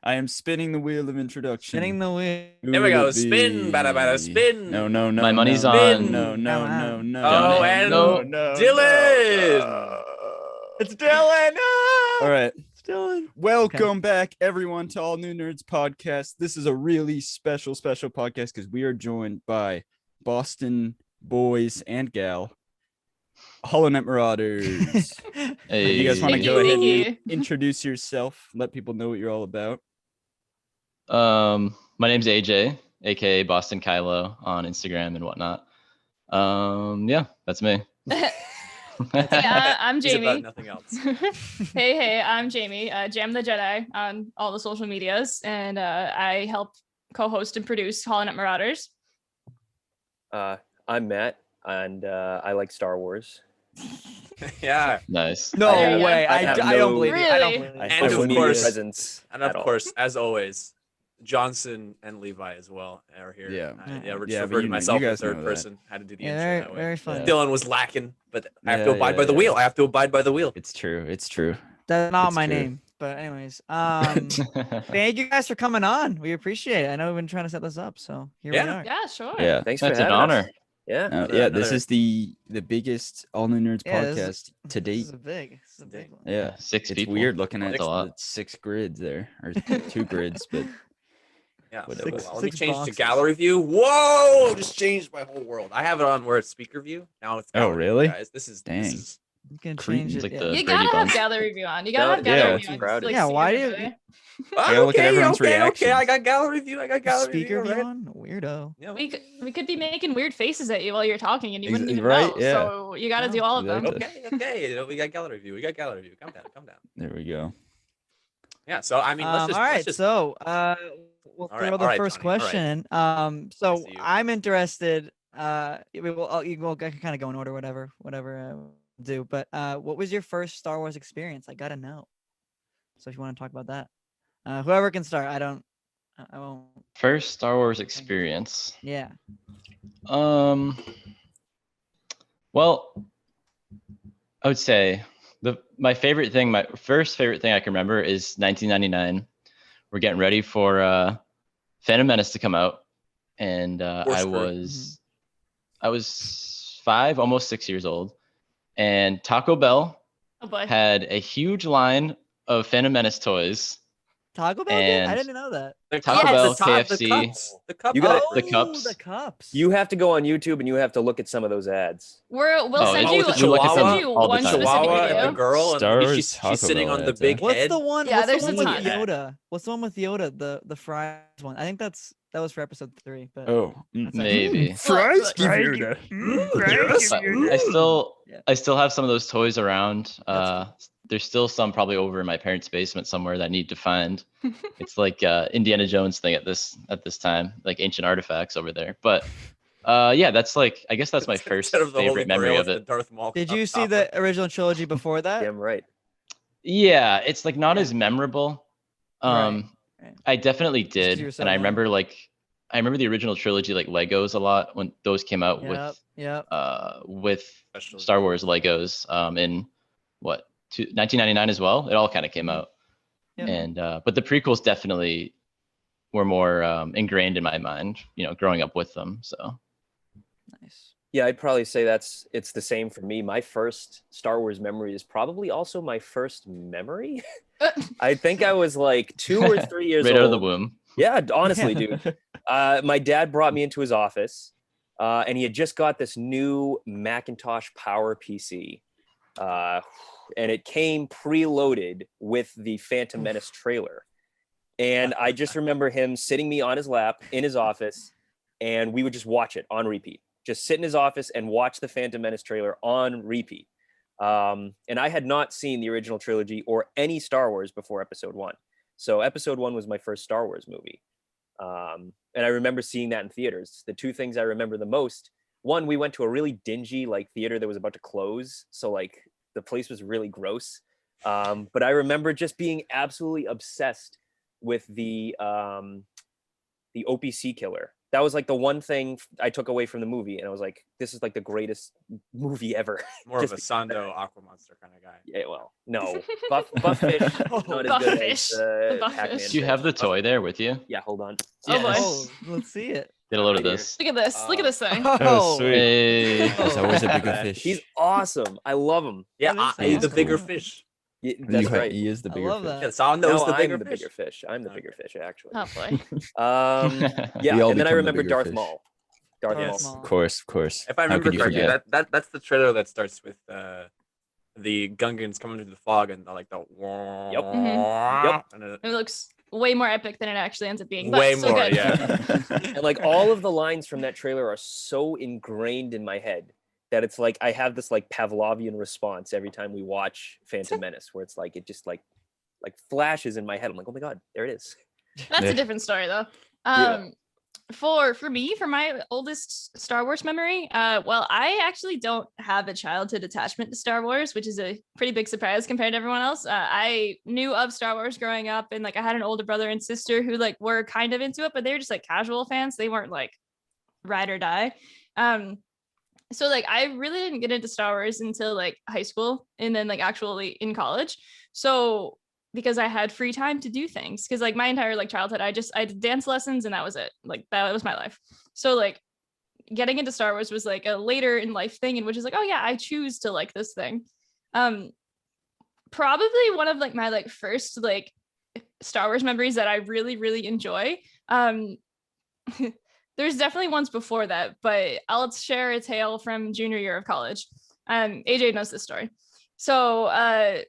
I am spinning the wheel of introduction. Spinning the wheel. There we go. Spin, bada bada, spin. No. My money's no, on. No. Oh, and Dylan. It's Dylan. All right. It's Dylan. Welcome back, everyone, to All New Nerds podcast. This is a really special podcast because we are joined by Boston boys and gal, Holonet Marauders. Hey. You guys want to Thank go you, ahead thank and introduce yourself? Let people know what you're all about. My name's AJ, aka Boston Kylo on Instagram and whatnot. Yeah, that's me. Yeah, I'm He's about Jamie. nothing else. Hey, I'm Jamie. Jam the Jedi on all the social medias, and I help co-host and produce Holonet Marauders. I'm Matt, and I like Star Wars. Yeah. Nice. No There you way. go. I don't believe it. I don't Really? believe it. And Social of media course- presence. And of at all. course, as always, Johnson and Levi as well are here. Yeah. We're just Yeah, but referring you to know- myself you in guys know third that. person. How to do the Yeah, intro very, that way. very fun. Dylan was lacking, but I have to Yeah, abide by the yeah. wheel. I have to abide by the wheel. It's true. That's not It's my true. name. But anyways, thank you guys for coming on. We appreciate it. I know we've been trying to set this up, so here we Yeah. are. Yeah, sure. Yeah. Thanks That's for an having us. honor. Yeah. This Another- is the biggest All New Nerds Yeah, podcast this to This date. is a big one. Yeah. Six It's people. weird looking at That's a lot. the 6 grids there, or 2 grids, but Yeah. Whatever. Well, let me Six change boxes. to gallery view. Whoa! Just changed my whole world. I have it on where it's speaker view. Now it's Oh, gallery view, really? guys. This is Dang. You can Creepy. change It's it. like yeah. the You Brady gotta have Bunch. gallery view on. You gotta have Yeah, gallery it's view on. crowded. Like, Yeah, see why everybody. do gotta look at everyone's Okay, reactions. I got gallery view. I got gallery Speaker view. view Right? on? Weirdo. Yeah. We could be making weird faces at you while you're talking, and you wouldn't even Right, know. yeah. So you gotta do all of them. Exactly. Okay. We got gallery view. We got gallery view. Calm down. there we go. Yeah. So I mean, let's just. all right, let's just so we'll All throw right, the all right, first Johnny, all right. question. I So see you. I'm interested. I can kind of go in order, whatever do. But what was your first Star Wars experience? I gotta know. So if you want to talk about that, whoever can start. I won't. First Star Wars experience. Yeah. Well, I would say my first favorite thing I can remember is 1999. We're getting ready for Phantom Menace to come out, and We're I screwed. was 5, almost 6 years old, and Taco Bell Oh boy. had a huge line of Phantom Menace toys. Taco Bell. Did? I And- didn't know that. Taco Yes. Bell, the top, KFC. The cups. The cups. You gotta- The cups. The cups. You have to go on YouTube and you have to look at some of those ads. We'll Oh, send it's- you. the we look at we'll them send you all the one time. specific Chihuahua video. and the girl, Star and Wars she's Taco sitting Bell on the ads, big What's head. the one? Yeah, what's the there's one a with ton. Yoda? What's the one with Yoda? The fries one. I think that was for episode 3. But Oh, That's Maybe. fries give Fries you give- But Yeah. I still have some of those toys around. There's still some probably over in my parents' basement somewhere that I need to find. It's like Indiana Jones thing at this time, like ancient artifacts over there. But yeah, that's like, I guess that's my first Instead of the Holy favorite memory Grail, of it's the it. Darth Maul Did cup you see topper. the original trilogy before that? Damn right. Yeah, it's like not Yeah. as memorable. Right. I definitely 'cause you did, were so and I young. remember the original trilogy like Legos a lot when those came out Yep. with Especially- Star Wars Legos in 1999 as well. It all kind of came out. Yep. And but the prequels definitely were more ingrained in my mind, growing up with them. So Nice. Yeah, I'd probably say it's the same for me. My first Star Wars memory is probably also my first memory. I think I was like 2 or 3 years right old. out of the womb. Yeah, honestly, dude. My dad brought me into his office, and he had just got this new Macintosh Power PC, and it came preloaded with the Phantom Menace trailer. And I just remember him sitting me on his lap in his office, and we would just watch it on repeat. Just sit in his office and watch the Phantom Menace trailer on repeat. And I had not seen the original trilogy or any Star Wars before Episode 1. So Episode 1 was my first Star Wars movie. And I remember seeing that in theaters. The two things I remember the most, one, we went to a really dingy theater that was about to close. So the place was really gross. But I remember just being absolutely obsessed with the OPC killer that was like the one thing I took away from the movie, and I was like, this is like the greatest movie ever. More Just of a Sando Aqua Monster kind of guy. Yeah, well, no, Buff Fish is not as Buff good Fish. as The Buff Pac-Man. Fish. Do you have the toy there with you? Yeah, hold on. Oh boy. Oh, let's see it. Get a load of Right here. this. Look at this. Look at this thing. Oh, sweet. Hey. There's always a Look at bigger that. fish. He's awesome. I love him. Yeah, That is he's the so bigger cool. fish. Yeah, that's right. He is the I bigger love fish. that. Yeah, Sando's No, the I'm bigger the fish. bigger fish. I'm the bigger fish, actually. Oh boy. Yeah, We all and then I become the remember bigger Darth fish. Maul. Darth Yes. Maul. Maul. Of course. If I How remember could you correctly, forget? that's the trailer that starts with the Gungans coming through the fog and like the Yep. Mhm. and It looks way more epic than it actually ends up being. But way still more, good. yeah. And like all of the lines from that trailer are so ingrained in my head that it's like I have this like Pavlovian response every time we watch Phantom Menace, where it's like it just like flashes in my head. I'm like, oh my god, there it is. That's Yeah. a different story though. Yeah. For me, for my oldest Star Wars memory, well, I actually don't have a childhood attachment to Star Wars, which is a pretty big surprise compared to everyone else. I knew of Star Wars growing up, and like I had an older brother and sister who like were kind of into it, but they were just like casual fans. They weren't like ride or die. So like I really didn't get into Star Wars until like high school, and then like actually in college. So because I had free time to do things, because like my entire like childhood I did dance lessons and that was it. Like that was my life. So like getting into Star Wars was like a later in life thing, and which is like, oh yeah, I choose to like this thing. Probably one of like my like first like Star Wars memories that I really really enjoy. There's definitely ones before that, but I'll share a tale from junior year of college. AJ knows this story. So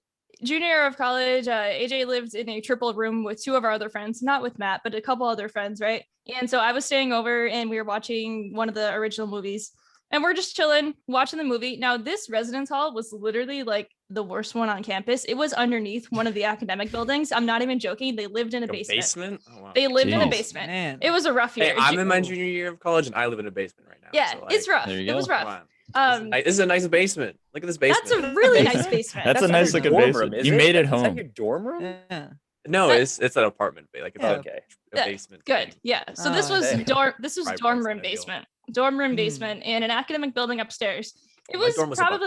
junior year of college, AJ lived in a triple room with two of our other friends, not with Matt, but a couple other friends, right? And so I was staying over and we were watching one of the original movies, and we're just chilling, watching the movie. Now, this residence hall was literally like the worst one on campus. It was underneath one of the academic buildings. I'm not even joking. They lived in a A basement. Oh, wow. They lived in a Jeez. basement. Man. It was a rough year. Hey, I'm in my junior year of college and I live in a basement right now. Yeah, so, it's like, rough. There you It was go. come rough. on. This is a nice basement. Look at this basement. That's a really nice basement. That's a not nice your looking dorm basement. room, is You it? made it Is that home. your dorm room? Yeah. No, that- it's an apartment. Like it's Yeah. a, Okay. a Yeah, basement. Good. thing. Yeah. So this Oh, was okay. dorm Private room kind of deal. basement. Dorm room Mm. basement and an academic building upstairs. It My was dorm was above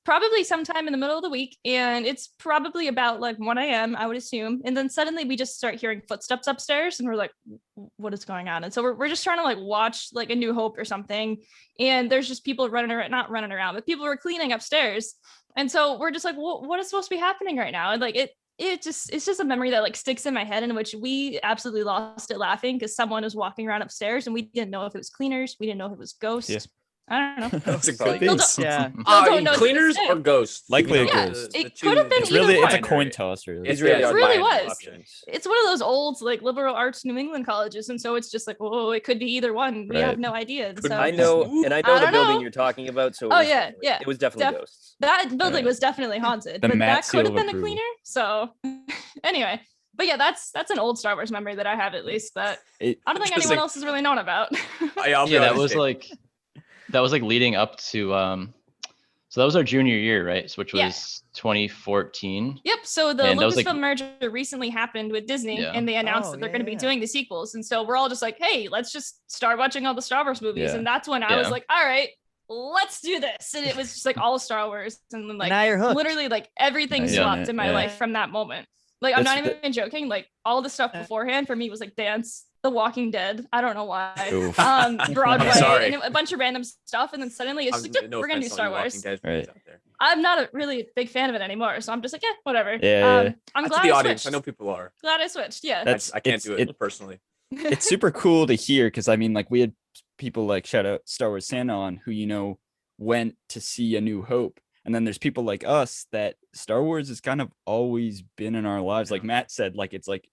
probably sometime in the middle of the week, and it's probably about like 1 a.m. I would assume. And then suddenly we just start hearing footsteps upstairs, and we're like, what is going on? And so we're just trying to like watch like A New Hope or something, and there's just people running around, not running around, but people were cleaning upstairs. And so we're just like, what is supposed to be happening right now? And like it's just a memory that like sticks in my head, in which we absolutely lost it laughing because someone was walking around upstairs and we didn't know if it was cleaners, we didn't know if it was ghosts. Yeah. I don't know. That's a Probably good Still thing. don't- Yeah. don't know to Cleaners this or day. ghosts? Likely a Yeah, ghost. it could have been It's either really it's a one. coin toss, really. It's Yeah, really, it are really binary was. options. It's one of those old like liberal arts New England colleges, and so it's just like, oh, it could be either one. We Right. have no idea. And Could so I know, and I know I the don't building know. you're talking about. So it Oh, was yeah, definitely- yeah. it was definitely Def- ghosts. that building Yeah. was definitely haunted, The but Matt that could have seal of been a approval. cleaner. So anyway, but yeah, that's an old Star Wars memory that I have, at least, that It- I don't think Just anyone like- else has really known about. I'll be Yeah, that honest, was Dave. like leading up to so that was our junior year, right? Which Yeah. was 2014. Yep. So the And that was, Lucasfilm like- merger recently happened with Disney, Yeah. and they announced Oh, that they're yeah, going to be yeah. doing the sequels. And so we're all just like, hey, let's just start watching all the Star Wars movies. Yeah. And that's when I was Yeah. like, all right, let's do this. And it was just like all Star Wars, and then like Now you're hooked. literally like everything Now you're on swapped it, in my yeah. life from that moment. Like I'm That's not even joking. Like all the stuff beforehand for me was like dance, The Walking Dead. I don't know why. Oof. Broadway, I'm sorry. and a bunch of random stuff. And then suddenly it's just like, No we're gonna do offense to Star all you Wars. Walking Dead Right. fans out there. I'm not a really big fan of it anymore, so I'm just like, yeah, whatever. Yeah. I'm To glad the I audience, switched. I know people are. Glad I switched. Yeah. That's- I can't it's- do it personally. it's super cool to hear because I mean, like we had people like shout out Star Wars Santa on who went to see A New Hope, and then there's people like us that Star Wars has kind of always been in our lives. Like Matt said, like it's like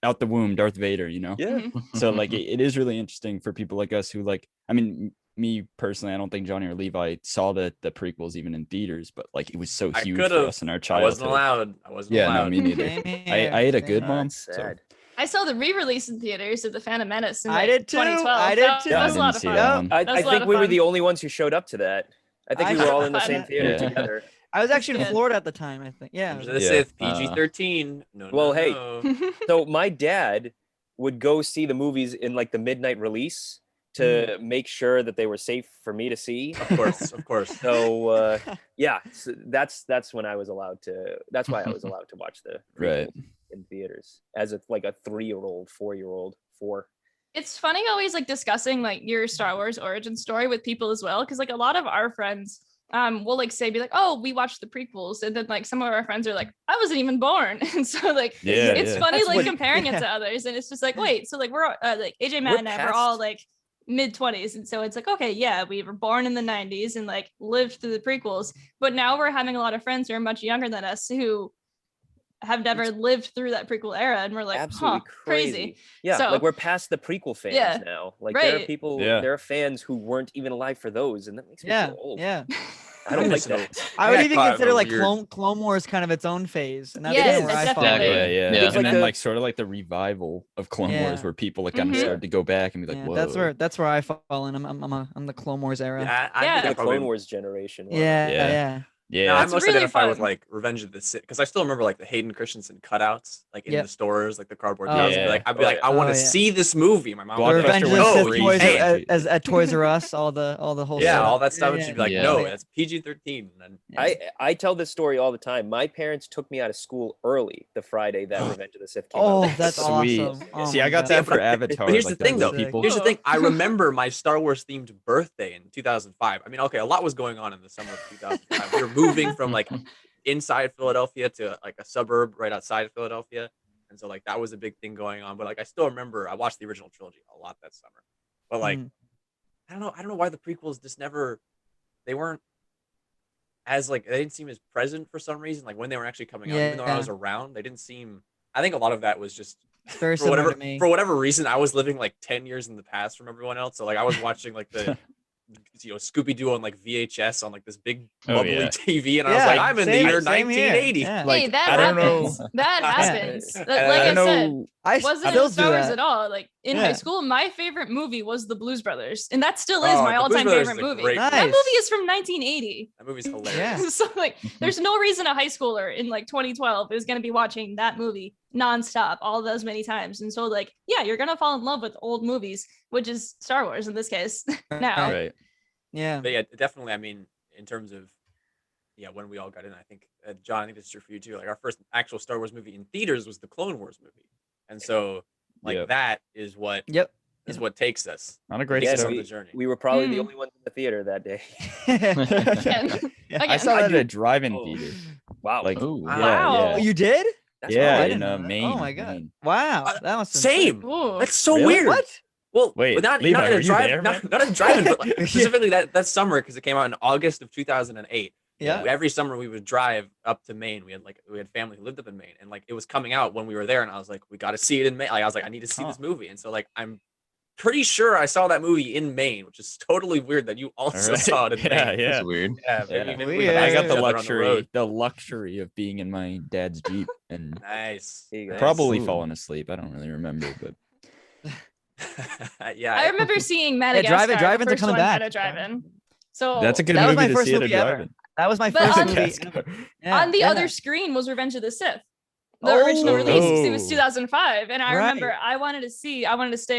out the womb, Darth Vader. Yeah. Mhm. So like it is really interesting for people like us who like. I mean, me personally, I don't think Johnny or Levi saw the prequels even in theaters, but like it was so I huge for could've. us in our I childhood. wasn't allowed. I wasn't Yeah, allowed. no, me neither. Same I here, ate a same good here. mom. That's So. sad. I saw the re-release in theaters of The Phantom Menace in I like, did too. 2012. I did That, too. that I was a lot didn't of see fun. that one. I That was a lot think of we were fun. the only ones who showed up to that. I think I we were all in the had same fun. theater Yeah. together. I was actually in Yeah. Florida at the time, I think. Yeah. The Yeah. Sith PG-13. No, Well, no, hey. no. So my dad would go see the movies in like the midnight release to make sure that they were safe for me to see. Of course. So yeah, so that's when I was allowed to. That's why I was allowed to watch the Right. prequels in theaters as a 3-year-old, 4-year-old, 4. It's funny always like discussing like your Star Wars origin story with people as well, because like a lot of our friends will like be like, oh, we watched the prequels, and then like some of our friends are like, I wasn't even born. And so like it's funny That's like what- comparing it to others, and it's just like, wait, so like we're like AJ, Matt, We're and I, we're past- all like mid-20s, and so it's like, okay, yeah, we were born in the 90s and like lived through the prequels, but now we're having a lot of friends who are much younger than us who have never lived through that prequel era, and we're like, Absolutely crazy. Yeah, So- like we're past the prequel fans Yeah, now. Like there are right. people, Yeah. there are fans who weren't even alive for those, and that makes me feel old. Yeah. I don't like So- that. I would got even caught in consider a like weird- Clone Wars kind of its own phase, and that's Yeah, kind of where I it's fall. definitely- Yeah, yeah. Yeah. It's And like then the- like sort of like the revival of Clone Yeah. Wars, where people like kind of Mhm. started to go back and be like, Yeah, whoa. that's where I fall, and I'm the Clone Wars era. Yeah, I Yeah. think I The probably Clone Wars generation. Wow. Yeah, Yeah. yeah. Yeah, No, I It's most really identify with fun. like Revenge of the Sith, because I still remember like the Hayden Christensen cutouts, like in Yep. the stores, like the cardboard Oh, dolls. yeah. I'd be like, I Oh, want to yeah. see this movie. My mom The would be Revenge like, of the no, Sith crazy. toys hey, at Toys R Us, all the whole yeah, stuff. all that stuff. And Yeah, she'd be like, yeah. no, Yeah. that's PG-13. And Yeah. I tell this story all the time. My parents took me out of school early the Friday that Revenge of the Sith came Oh, out. that's Sweet. awesome. Oh See, my I got God. that for but Avatar. here's like the thing, those though. people. Here's the thing. I remember my Star Wars themed birthday in 2005. I mean, okay, a lot was going on in the summer of 2005. We were moving from like inside Philadelphia to like a suburb right outside of Philadelphia, and so like that was a big thing going on. But like I still remember I watched the original trilogy a lot that summer. But like Mm. I don't know why the prequels just never, they weren't as like, they didn't seem as present for some reason. Like when they were actually coming out, even though I was around, they didn't seem. I think a lot of that was just It's very for similar whatever to me. reason I was living like 10 years in the past from everyone else. So like I was watching like the Scooby-Doo on like VHS on like this big Oh, bubbly yeah. TV, and I was like, I'm in the year same here. 1980. Yeah. Like, hey, that I don't know. happens. That happens. Yeah. Like I I, don't said, I wasn't still in Star do Wars that. at all. Like in high Yeah. school, my favorite movie was The Blues Brothers, and that still is Oh, my The Blues all-time Brothers favorite is a movie. great That Nice. movie is from 1980. That movie's hilarious. Yeah. So like, there's no reason a high schooler in like 2012 is gonna be watching that movie nonstop all those many times. And so like, yeah, you're gonna fall in love with old movies, which is Star Wars in this case. Now, Right. Yeah. But yeah, definitely. I mean, in terms of when we all got in, I think John, I think this is true for you too. Like our first actual Star Wars movie in theaters was the Clone Wars movie, and so like Yep. that is what Yep. what takes us. On a great Takes us start. on the journey. We were probably the Mm. only ones in the theater that day. again, I again. saw that at do- a drive-in Oh. theater. Wow. Like, Ooh. yeah, Wow. Oh, you did? That's yeah, I in didn't know that. Maine. Oh my God. Maine. Wow. That must have Same. Ooh. That's so Really? weird. What? Well, Wait, but not Levi, in were a you drive, there, man? not in driving, but like, Yeah. specifically that summer because it came out in August of 2008. Yeah. Every summer we would drive up to Maine. We had family who lived up in Maine, and like it was coming out when we were there, and I was like, we got to see it in Maine. Like I was like, I need to see this movie, and so like I'm pretty sure I saw that movie in Maine, which is totally weird that you also Alright. saw it in Yeah, Maine. yeah. That's weird. Yeah, Yeah. maybe we Weird. I got passed the each other on luxury, road. of being in my dad's Jeep and Nice. There you go. probably Ooh. falling asleep. I don't really remember, but Yeah, I remember seeing Madagascar. drive-ins the are first coming one back. At a drive-in. So that's a good That was movie my to first see at a movie ever. drive-in. That was my But first on- movie. Madagascar. Yeah, on the yeah. other screen was Revenge of the Sith. The Oh. original release. It was Oh. 2005, and I Right. remember I wanted to stay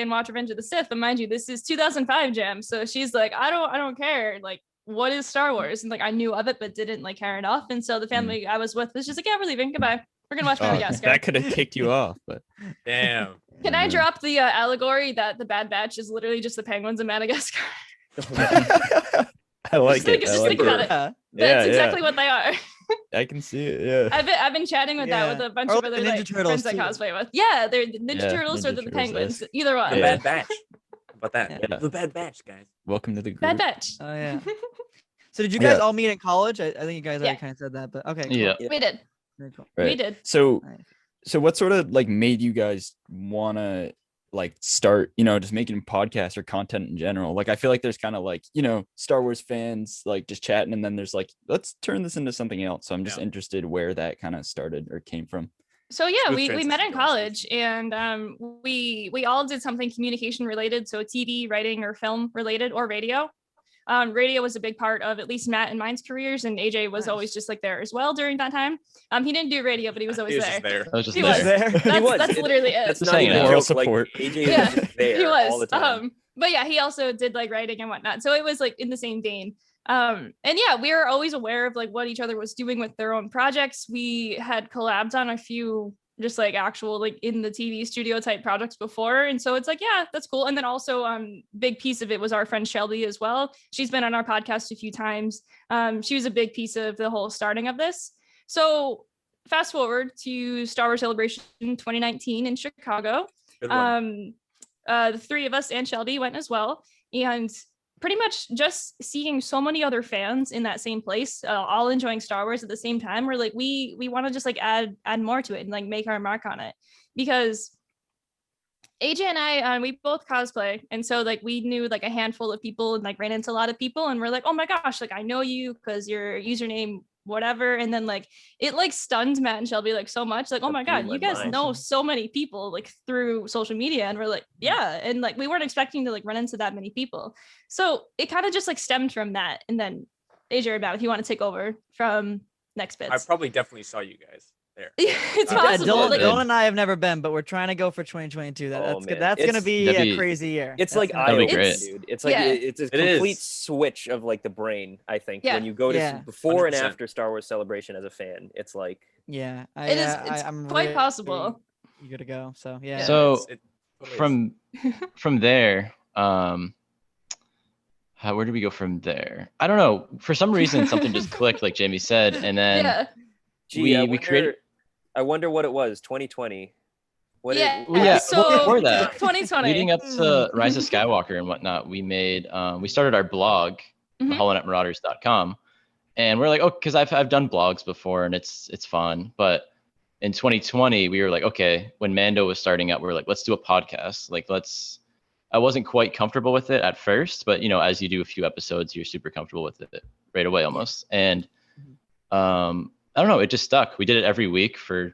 and watch Revenge of the Sith. But mind you, this is 2005 Jam. So she's like, I don't care. Like, what is Star Wars? And like, I knew of it, but didn't like carry it off. And so the family I was with was just like, yeah, we're leaving. Goodbye. We're gonna watch Oh, Madagascar. that could have kicked you off, but Damn. Can I Mhm. drop the allegory that the Bad Batch is literally just the penguins in Madagascar? I like Just think- it. I just like think about it. it. Yeah. That's Yeah, exactly yeah. what they are. I can see it. Yeah. I've been chatting with that with a bunch Or of like other the Ninja like, Turtles, friends I too. cosplay with. Yeah, they're the Ninja Yeah, Turtles or Ninja the Turtles, penguins. yes. Either one. The Yeah. Bad Batch. How about that? Yeah. The Bad Batch, guys. Welcome to the group. Bad Batch. Oh yeah. So did you guys Yeah. all meet in college? I think you guys Yeah. already kind of said that, but okay. Cool. Yeah. We did. Very cool. We Right. did. So, Nice. so what sort of like made you guys wanna like start, just making podcasts or content in general? Like, I feel like there's kind of like, Star Wars fans like just chatting, and then there's like, let's turn this into something else. So I'm just Yeah. interested where that kind of started or came from. So yeah, Smooth we met transition, in Jonas. college, and we all did something communication related, so TV, writing, or film related, or radio. Radio was a big part of at least Matt and mine's careers, and AJ was always just like there as well during that time. He didn't do radio, but he was always He was there. just there. I was just He there. was. He was. That's literally it. That's Just not hanging even a out. Moral joke. Like, support. AJ Yeah, was just there he was. all the time. But yeah, he also did like writing and whatnot. So it was like in the same vein. And yeah, we were always aware of like what each other was doing with their own projects. We had collabed on a few just like actual like in the TV studio type projects before. And so it's like, yeah, that's cool. And then also big piece of it was our friend Shelby as well. She's been on our podcast a few times. She was a big piece of the whole starting of this. So fast forward to Star Wars Celebration 2019 in Chicago. Good one. The three of us and Shelby went as well. And pretty much just seeing so many other fans in that same place, all enjoying Star Wars at the same time. We're like, we want to just like add more to it and like make our mark on it, because AJ and I, we both cosplay. And so like we knew like a handful of people and like ran into a lot of people, and we're like, oh my gosh, like I know you because your username whatever. And then like it like stunned Matt and Shelby like so much, like, oh my god, you guys know so many people like through social media. And we're like, yeah. And like we weren't expecting to like run into that many people, so it kind of just like stemmed from that. And then AJ or Matt, if you want to take over from next bits. I probably definitely saw you guys there. It's Yeah, possible. Dylan, Like, Dylan and I have never been, but we're trying to go for 2022. That's Oh, good. man. That's gonna be That'd a be- crazy year. It's That's like gonna That'd eye be great. dude. It's like Yeah. it's a It complete is. switch of like the brain. I think Yeah. when you go to Yeah. before and 100%. after Star Wars Celebration as a fan, it's like Yeah, It is- it's I'm quite really possible. eager to go. So yeah. So it totally is. from there, where do we go from there? I don't know. For some reason, something just clicked, like Jamie said, and then Yeah. gee, we I wonder, created. I wonder what it was. 2020. What Yeah. Well, yeah, So well, before that, 2020. Leading up to Rise of Skywalker and whatnot, we started our blog, Mhm. holonetmarauders.com, and we're like, oh, because I've done blogs before and it's fun, but in 2020 we were like, okay, when Mando was starting up, we were like, let's do a podcast. Like I wasn't quite comfortable with it at first, but you know, as you do a few episodes, you're super comfortable with it right away almost. And I don't know, it just stuck. We did it every week for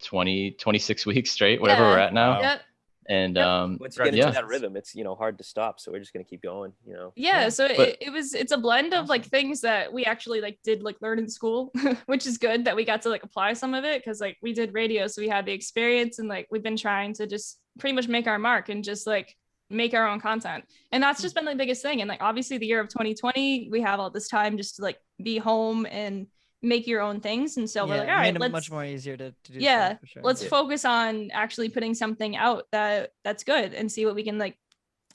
26 weeks straight, whatever we're Yeah. at now. Yep. And once you get into yeah. that rhythm, it's hard to stop. So we're just gonna keep going. Yeah, so But- it's a blend of like things that we actually like did like learn in school, which is good that we got to like apply some of it, because like we did radio, so we had the experience, and like we've been trying to just pretty much make our mark and just like make our own content. And that's just been the biggest thing. And like obviously the year of 2020, we have all this time just to like be home and make your own things. And so we're like, all right, made it let's much more easier to do. yeah, stuff, for sure. let's focus on actually putting something out that's good and see what we can like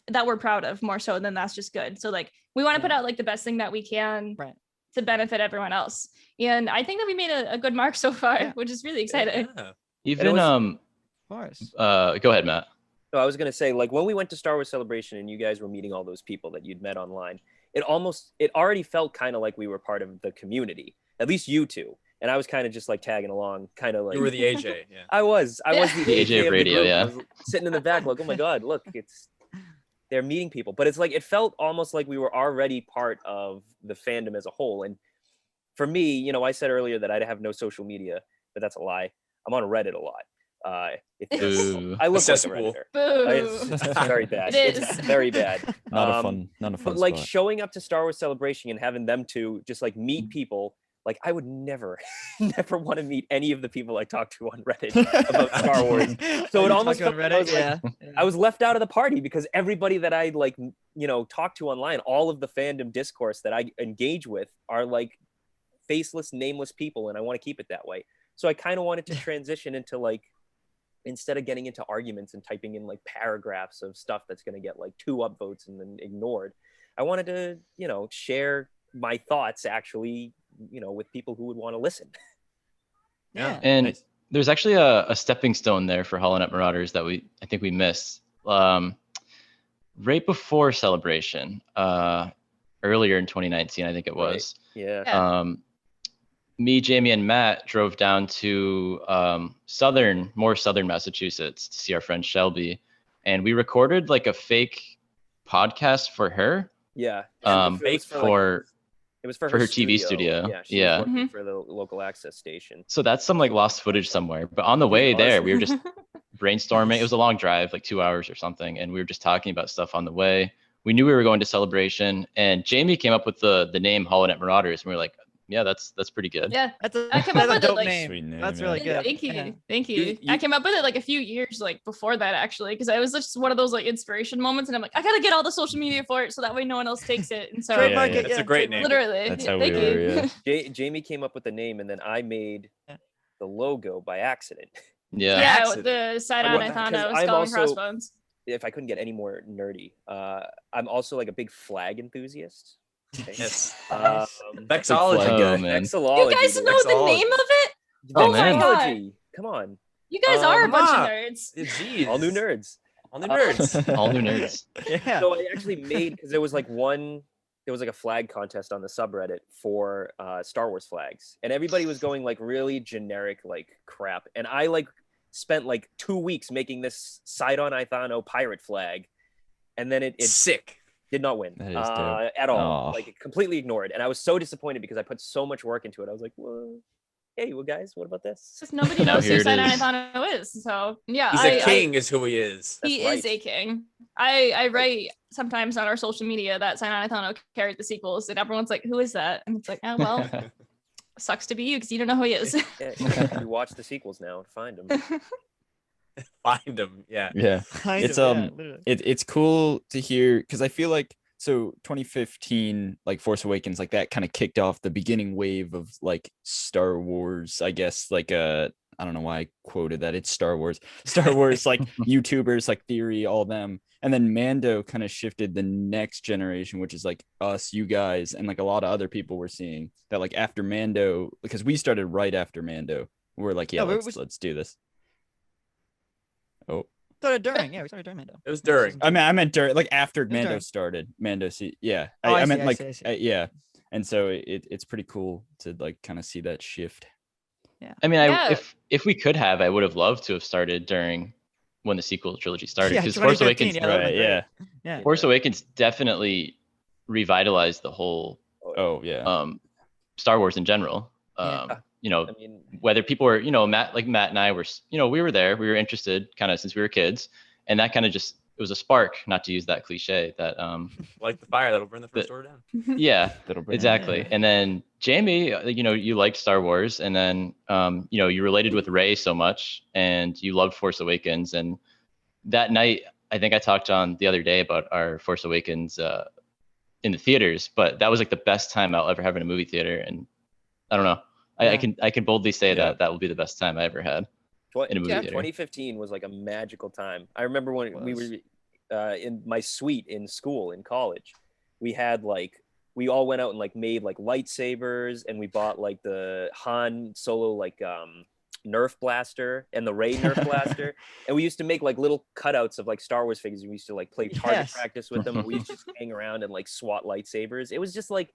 that we're proud of more so than that's just good. So like we want to put out like the best thing that we can Right. to benefit everyone else. And I think that we made a good mark so far, Yeah. which is really exciting. Yeah. even was- Of course. go ahead, Matt. No, I was gonna say, like, when we went to Star Wars Celebration and you guys were meeting all those people that you'd met online, it already felt kind of like we were part of the community, at least you two. And I was kind of just like tagging along, kind of like You were the AJ. Yeah. I was the AJ of the radio, group. yeah. I was sitting in the back, like, oh my god, look, they're meeting people. But it's like it felt almost like we were already part of the fandom as a whole. And for me, I said earlier that I have no social media, but that's a lie. I'm on Reddit a lot. Boo. I look like a Cesspool. Redditor. Boo. It's very bad. It It's is. very bad. Not a Um, fun But like spot. showing up to Star Wars Celebration and having them two just like Mm-hmm. meet people, like I would never, never want to meet any of the people I talk to on Reddit about Star Wars. So it almost on felt like Reddit. I was like, Yeah. I was left out of the party because everybody that I like, talk to online, all of the fandom discourse that I engage with are like faceless, nameless people, and I want to keep it that way. So I kind of wanted to transition into like, instead of getting into arguments and typing in like paragraphs of stuff that's going to get like 2 upvotes and then ignored, I wanted to, share my thoughts actually, with people who would want to listen. Yeah. And Nice. there's actually a stepping stone there for Holonet Marauders that I think we missed. Right before Celebration, earlier in 2019, I think it Right. was. Yeah. Yeah. Me, Jamie, and Matt drove down to more southern Massachusetts to see our friend Shelby, and we recorded like a fake podcast for her. Yeah. Um, It was it was for for her TV studio. Yeah. She Yeah. was working Mhm. for the local access station. So that's some like lost footage somewhere. But on the way there, we were just brainstorming. It was a long drive, like 2 hours or something, and we were just talking about stuff on the way. we knew we were going to Celebration, and Jamie came up with the name Holonet Marauders, and we were like, yeah, that's pretty good. Yeah. That's a, I came that's up a with it, dope like- name. Sweet name, That's yeah. really good. Thank you. Yeah. Thank you. You- I came up with it like a few years like before that actually, because I was just one of those like inspiration moments, and I'm like, I gotta get all the social media for it so that way no one else takes it. And so Trademark yeah. it. It's a Yeah. great name. literally, That's yeah, how we thank were, you. yeah. Jamie came up with the name, and then I made Yeah. the logo by accident. Yeah. Yeah, Accident. the side I on love I that, found 'cause out was I'm Skull and also- Crossbones. If I couldn't get any more nerdy, I'm also like a big flag enthusiast. Okay. Yes. Nice. Vexology. flag Oh guy. man. Vexillology. You guys dude. know the name of it? Oh my God. Vexillology. Come on. You guys are a Come bunch on. of nerds. Jeez. All new nerds. All new nerds. All new nerds. Yeah. So I actually made, because there was like a flag contest on the subreddit for Star Wars flags, and everybody was going like really generic like crap, and I like spent like 2 weeks making this Sidon Ithano pirate flag, and then it Sick. did not win That is dope. at all. Aw. Like completely ignored, and I was so disappointed because I put so much work into it. I was like, well, hey, well, guys, what about this? Just nobody Now knows here who it Side on is. Ithano is. So yeah, He's a king, is who he is. He That's is right. a king. I write sometimes on our social media that Side on Ithano carried the sequels, and everyone's like, "Who is that?" And it's like, "Oh well, sucks to be you because you don't know who he is." Yeah, you watch the sequels now and find them. Find him. Yeah. Yeah. Kind It's, of, yeah, um, literally. It's cool to hear because I feel like so 2015 like Force Awakens like that kind of kicked off the beginning wave of like Star Wars, I guess, like I don't know why I quoted that. It's Star Wars like YouTubers like Theory, all them. And then Mando kind of shifted the next generation, which is like us, you guys, and like a lot of other people were seeing that like after Mando, because we started right after Mando. We're like, yeah, No, we- let's do this. Oh, Started during. Yeah, we started during Mando. It was during. I meant during, like after It's Mando during. started. Mando, yeah. Oh, I I meant see, I like, see, I see. yeah. And so it's pretty cool to like kind of see that shift. I mean, Yeah. if we could have, I would have loved to have started during when the sequel trilogy started, Yeah, because Force 2015, Awakens, yeah, that would've Right. been Yeah. great. Yeah. Force Awakens definitely revitalized the whole Oh yeah. Star Wars in general. Yeah. You know, I mean, whether people were, you know, Matt and I were, you know, we were there, we were interested kind of since we were kids, and that kind of just, it was a spark, not to use that cliche, that Like the fire that'll burn the first order down. yeah, That'll bring it, exactly. yeah. And then Jamie, you know, you liked Star Wars, and then you know, you related with Rey so much, and you loved Force Awakens. And that night, I think I talked on the other day about our Force Awakens in the theaters, but that was like the best time I'll ever have in a movie theater. And I don't know, Yeah. I can boldly say Yeah. that will be the best time I ever had in a movie theater. 2015 was like a magical time. I remember when we Was. were in my suite in school in college. We had like, we all went out and like made like lightsabers, and we bought like the Han Solo like Nerf blaster and the Rey Nerf blaster, and we used to make like little cutouts of like Star Wars figures. We used to like play target Yes. practice with them. We used to just hang around and like swat lightsabers. It was just like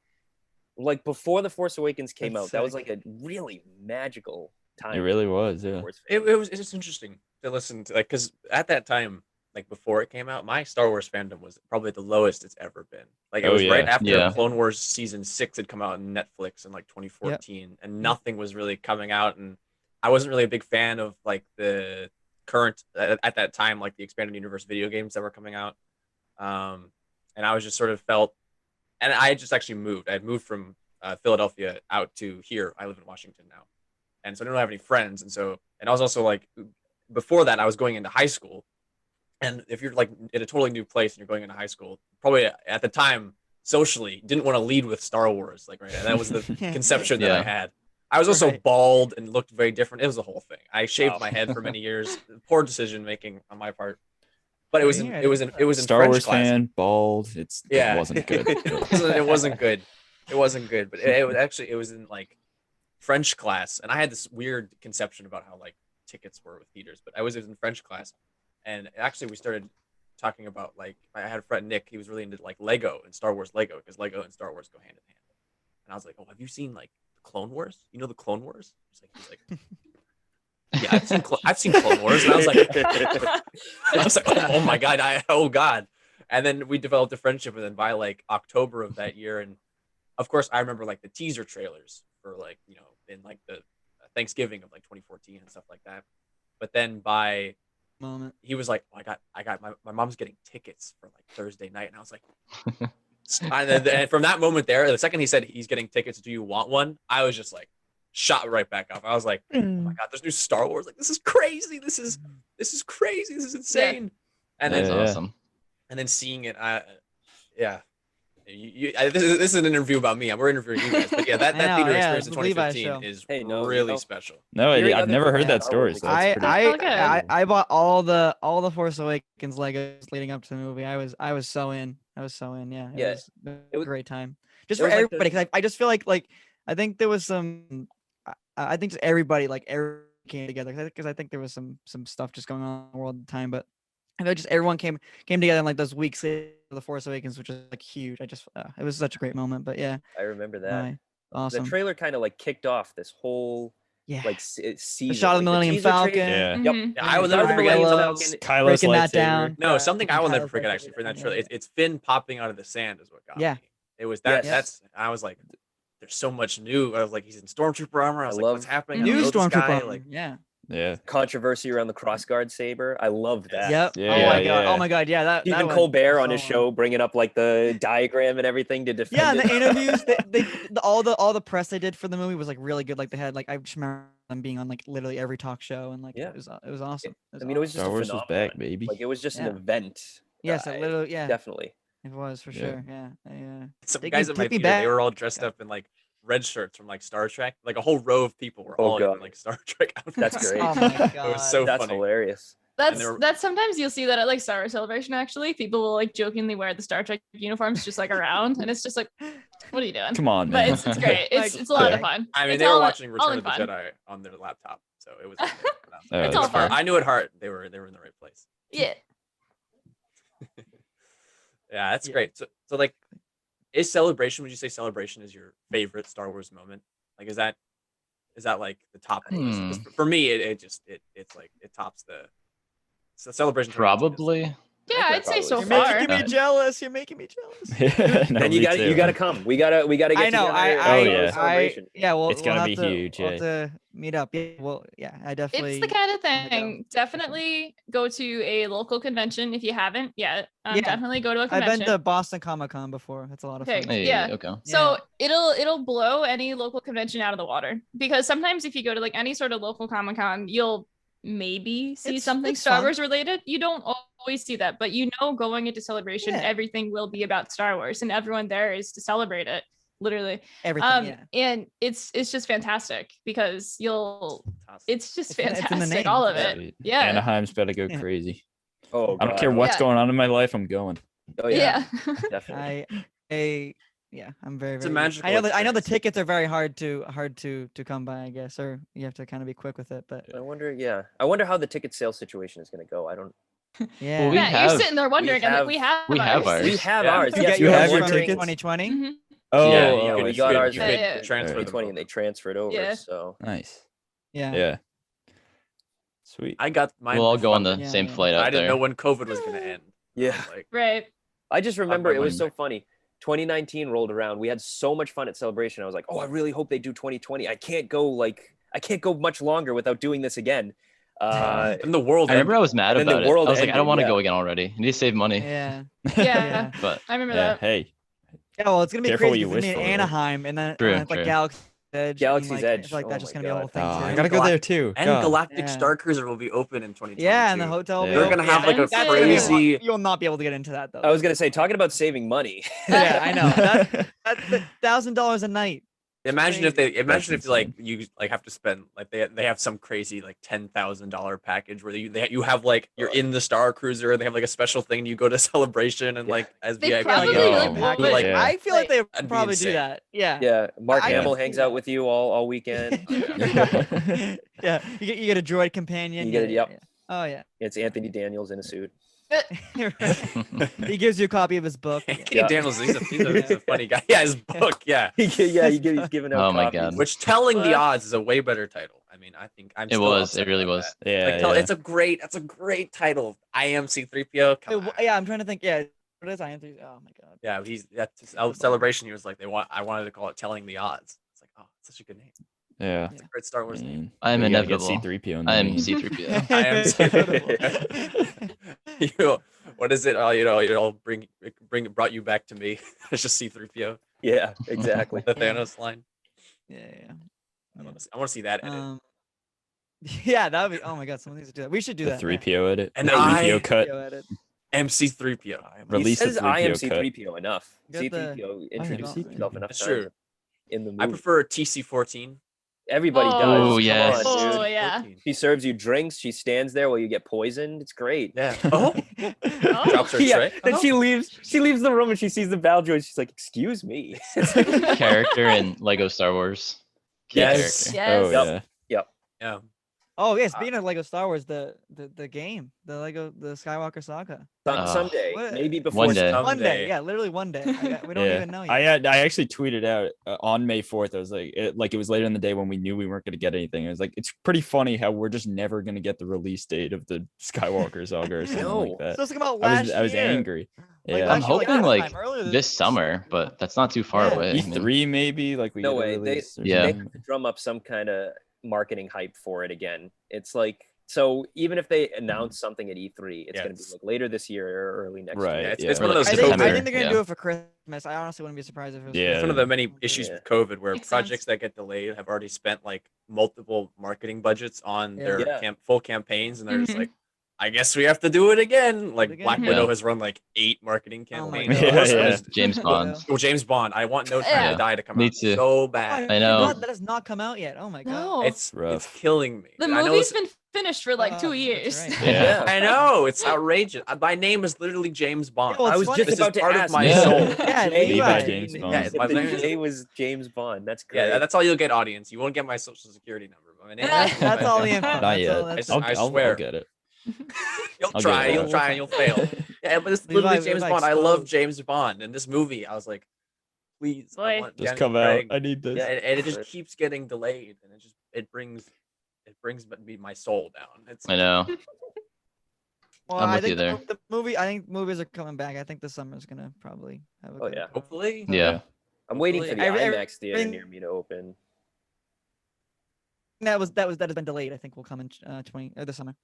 before the Force Awakens came That's out, that was sick. like a really magical time. It really was. Yeah. Wars It fans. was, it's just interesting to listen to, like, because at that time, like before it came out, my Star Wars fandom was probably the lowest it's ever been. Like it Oh, was right yeah. after Yeah. Clone Wars season 6 had come out on Netflix in like 2014, and nothing was really coming out, and I wasn't really a big fan of like the current at that time, like the expanded universe video games that were coming out, and I was just sort of felt, and I had just actually moved. I had moved from Philadelphia out to here. I live in Washington now, and so I didn't have any friends, and I was also like, before that I was going into high school. And if you're like in a totally new place and you're going into high school, probably at the time socially didn't want to lead with Star Wars, like right. That was the conception that I Yeah. had. I was also Right. bald and looked very different. It was a whole thing. I shaved Wow. my head for many years. Poor decision making on my part. But it Oh, was in, yeah, it was in, it was in Star French Wars class. fan, bald. It Yeah. wasn't good. It wasn't good. It wasn't good. But it was actually, it was in like French class, and I had this weird conception about how like tickets were with theaters. But I was in French class, and actually we started talking about, like, I had a friend Nick. He was really into like Lego and Star Wars Lego, because Lego and Star Wars go hand in hand. And I was like, "Oh, have you seen like the Clone Wars? You know the Clone Wars?" He's like, "Yeah, I've seen Clone Wars." And I was like, "Oh my god, oh god." And then we developed a friendship, and then by like October of that year, and of course I remember like the teaser trailers for like, you know, in like the Thanksgiving of like 2014 and stuff like that. But then by moment. he was like, oh, I got my mom's getting tickets for like Thursday night, and I was like, and from that moment there, the second he said he's getting tickets, do you want one? I was just like shot right back up. I was like, oh my god, there's new Star Wars. Like this is crazy. This is crazy. This is insane. And That's then awesome. and then seeing it, this is an interview about me. We're interviewing you guys, but yeah, that I know, theater yeah, experience in it's the Levi's 2015 show. is Hey, no, really you know, special. No, Hearing I've other never heard people that talk story. about So that's it, pretty. Oh, good. I bought all the Force Awakens Legos leading up to the movie. I was so in. Yeah, Yeah, it was it was- a great time. Just it for was like everybody, because I just feel like I think there was some. I think just everybody came together because I think there was some stuff just going on in the world at the time, but I feel just everyone came together in like those weeks of the Force Awakens, which was like huge. It was such a great moment. But yeah, I remember that. my- awesome. The trailer kind of like kicked off this whole Yeah, like season. the shot of the like, Millennium teaser Falcon. Yeah. Yep. Mhm. Yeah, I will Yeah, never Fire forget. Yellow, Kylo's breaking that lightsaber. down. No, something I will never Kylo's forget lightsaber actually for that down, trailer. yeah. It's Finn popping out of the sand is what got Yeah. me. It was that. Yes. That's. I was like, there's so much new. I was like, he's in stormtrooper armor. I was I like, what's love happening? I New don't know this guy. Stormtrooper. Like, Yeah. Yeah. Controversy around the crossguard saber. I loved that. Yep. Yeah, Oh my yeah, god. yeah. Oh my god. Yeah. That. Stephen that went Colbert on so his long. show bringing up like the diagram and everything to defend Yeah, and it. the interviews, all the press they did for the movie was like really good. Like they had I just remember them being on like literally every talk show, and like Yeah. it was awesome. I mean, it was just Star a Wars was phenomenon. back, baby. Like it was just Yeah. an event. yes, it literally Definitely. it was for Yeah. sure. Yeah, yeah. some Take guys me- at my take me theater, they back. were all dressed up in like red shirts from like Star Trek. Like a whole row of people were Oh, all in God. like Star Trek outfits. That's great. Oh my god. It was so That's funny. hilarious. And they were- That's sometimes you'll see that at like Star Wars Celebration. Actually, people will like jokingly wear the Star Trek uniforms just like around, and it's just like, what are you doing? Come on, But man. it's great. Like, It's a lot of okay. fun. I mean, It's they were all- watching all Return in of the fun. Jedi on their laptop, so it was. Oh, It's I all knew fun. I knew at heart they were in the right place. Yeah. Yeah, that's Yeah. great. So like, is Celebration? Would you say Celebration is your favorite Star Wars moment? Like, is that like the top? of the list? 'Cause for me, it's like it tops the. So Celebration 2019 is- Probably. Yeah, I'd say so You're You're far. making me jealous. You're making me jealous. No, Then you me got too. you got to come. We gotta get I know. together. I and yeah. go to Celebration. yeah. Well, It's gonna we'll be have to, huge, We'll yeah. have to meet up. Yeah. Well, yeah. I definitely. It's the kind of wanna go. thing. Definitely go to a local convention if you haven't yet. Yeah. Definitely go to a I've convention. been to Boston Comic Con before. That's a lot of Okay, fun. Hey, Yeah. okay. So it'll blow any local convention out of the water, because sometimes if you go to like any sort of local Comic Con, you'll maybe see It's- something it's Star fun. Wars related. You don't always see that, but going into Celebration, Yeah. everything will be about Star Wars, and everyone there is to celebrate it, literally. Everything. Yeah. And it's just fantastic because it's just It's in the fantastic, name. all of Yeah. it. Sweet. Yeah. Anaheim's better go Yeah. crazy. Oh, I don't care God. what's Yeah. going on in my life. I'm going. Oh Yeah. definitely. I'm very. It's a very- magical I know the experience. tickets are very hard to come by, I guess, or you have to kind of be quick with it. But I wonder how the ticket sales situation is going to go. I don't. yeah. Well, we Matt, have- you're sitting there wondering. have- we have we have ours. ours. We have Yeah. ours. You Yes, get you yours have your from tickets? 2020. Mhm. Oh, Yeah, oh, you could, we you got could, ours you in could Yeah. transfer them 2020, and they over. transferred over. Yeah. So nice. Yeah. Yeah. Sweet. I got mine. We'll all for go on fun. the Yeah, same yeah. flight I out didn't there. know when COVID was gonna end. I yeah. was like, Right. I just remember my it was money so funny. 2019 rolled around. We had so much fun at Celebration. I was like, oh, I really hope they do 2020. I can't go much longer without doing this again. and the world. I remember I ended. was mad And then the about it. world I was like, I don't ended, want to yeah. go again already. I need to save money. Yeah. Yeah. But I remember Yeah. that. Hey. Yeah. Well, it's gonna be Careful what crazy. you 'cause it's wish gonna be for, in right? Anaheim, and then True, it's like true. Galaxy's Edge. Galaxy's I Edge. feel like Oh that's just my gonna be a whole God. thing. Oh, too. I gotta go there too. And God. Galactic Yeah. Star Cruiser will be open in 2022. Yeah, and the hotel. will be They're They're open. gonna have like a That's That's gonna be- crazy. You'll not be able to get into that though. I was gonna say, talking about saving money. Yeah, I know. That's $1,000 a night. Imagine if That's like you like have to spend like they have some crazy like $10,000 package where you have like you're in the Star Cruiser and they have like a special thing, you go to Celebration and Yeah. like as They VIP. probably, you get, like, oh, blow but, it. like Yeah. I feel like they would That'd be probably do insane. that. Yeah. Yeah, Mark I Hamill can hangs see out that. with you all weekend. Yeah. You get a droid companion. You get yeah, it, yep. yeah. Oh yeah. It's Anthony Daniels in a suit. He gives you a copy of his book. Anthony Yeah. Daniels, he's a funny guy. Yeah, his book, yeah. He's giving out. Oh my copies. God. Which Telling the What? Odds is a way better title. I mean, I think I'm It still was. upset It really about was. that. Yeah. Like, Yeah. that's a great title. I am C3PO. Come Wait, on. yeah, I'm trying to think. Yeah, what is I? Oh my god. Yeah, that's Celebration. He was like, I wanted to call it Telling the Odds. It's like, oh, it's such a good name. Yeah. It's a great Star Wars name. I'm You gotta get inevitable. C-3PO in I the am name. C-3PO. I am what is it? It'll brought you back to me. It's just C-3PO. Yeah, exactly. The Thanos line. Yeah. I want to see that edit. Yeah, that would be. Oh my god, someone needs to do that. We should do The that. 3PO edit. And 3PO I- cut. Edit. MC3PO. Release He the says I am 3PO cut. C3PO enough. Get the- C3PO I am introduced C3PO. himself enough That's times true. in the movie. I prefer TC-14. Everybody Oh, does. Oh, Come yes. on, dude. Oh yeah. She serves you drinks. She stands there while you get poisoned. It's great. Yeah. Oh, Oh. drops her Yeah. tray. Then Oh. she leaves. She leaves the room and she sees the Val droid. She's like, "Excuse me." Character in Lego Star Wars. Key Yes. character. Yes. Oh Yep. yeah. Yeah. Oh yeah, speaking of Lego Star Wars, the game, the Skywalker Saga. Someday, What? maybe before One day. Someday. One day, yeah, literally one day. We don't Yeah. even know yet. I actually tweeted out on May 4th. I was like, it was later in the day when we knew we weren't going to get anything. I was like, it's pretty funny how we're just never going to get the release date of the Skywalker Saga or something know. like that. Supposed to come out I last was, I was year. angry. Like, Yeah. I'm last year, hoping this like time, earlier this summer, but that's not too far Yeah. away. I mean, E3 maybe like we No get a way. release or Yeah. they something. have to drum up some kind of marketing hype for it again. It's like, so even if they announce something at E3, it's Yeah, going to be it's- like later this year or early next Right. year. Yeah, it's yeah. one of those I Or think, COVID. I September, think they're gonna yeah. do it for Christmas. I honestly wouldn't be surprised if it was. Yeah. It's one of the many issues Yeah. with COVID where Makes projects sense. that get delayed have already spent like multiple marketing budgets on Yeah. their Yeah. full campaigns, and they're just Mhm. like, I guess we have to do it again. Like again. Black Yeah. Widow has run like 8 marketing Oh my campaigns. God. Yeah, Almost. yeah. It was- James Bond. Oh, James Bond. I want No Time Yeah. to Die to come Me out too. so Oh, bad. I know. forgot that has not come out yet. Oh my god. No. It's rough. killing me. The And I know movie's it's- been finished for like Oh, 2 that's years. right. Yeah. I know it's outrageous. My name is literally James Bond. Yeah, well, I it's was funny- just This is about to part ask. of my Yeah. soul. Yeah, Jay Levi. was- James Bond. Yeah, my the name is- Jay was James Bond. That's great. Yeah, that's all you'll get, audience. You won't get my social security number. But my name That's- is That's all the info. Not That's yet. all- that's- I swear. I'll get it. You'll I'll try, get it. you'll try, and you'll fail. Yeah, but it's Levi- literally James Levi Bond. I love exposed. James Bond. In this movie, I was like, please, I Boy. want Just Daniel come out. Craig. I need this. Yeah, and it just keeps getting delayed, and it brings me my soul down. It's I know. Well, I'm I with you think there. the movie. I think movies are coming back. I think the summer's gonna probably have a. Oh, good yeah. hopefully. Yeah. I'm waiting for the Every- IMAX theater everything- near me to open. That has been delayed. I think will come in this summer.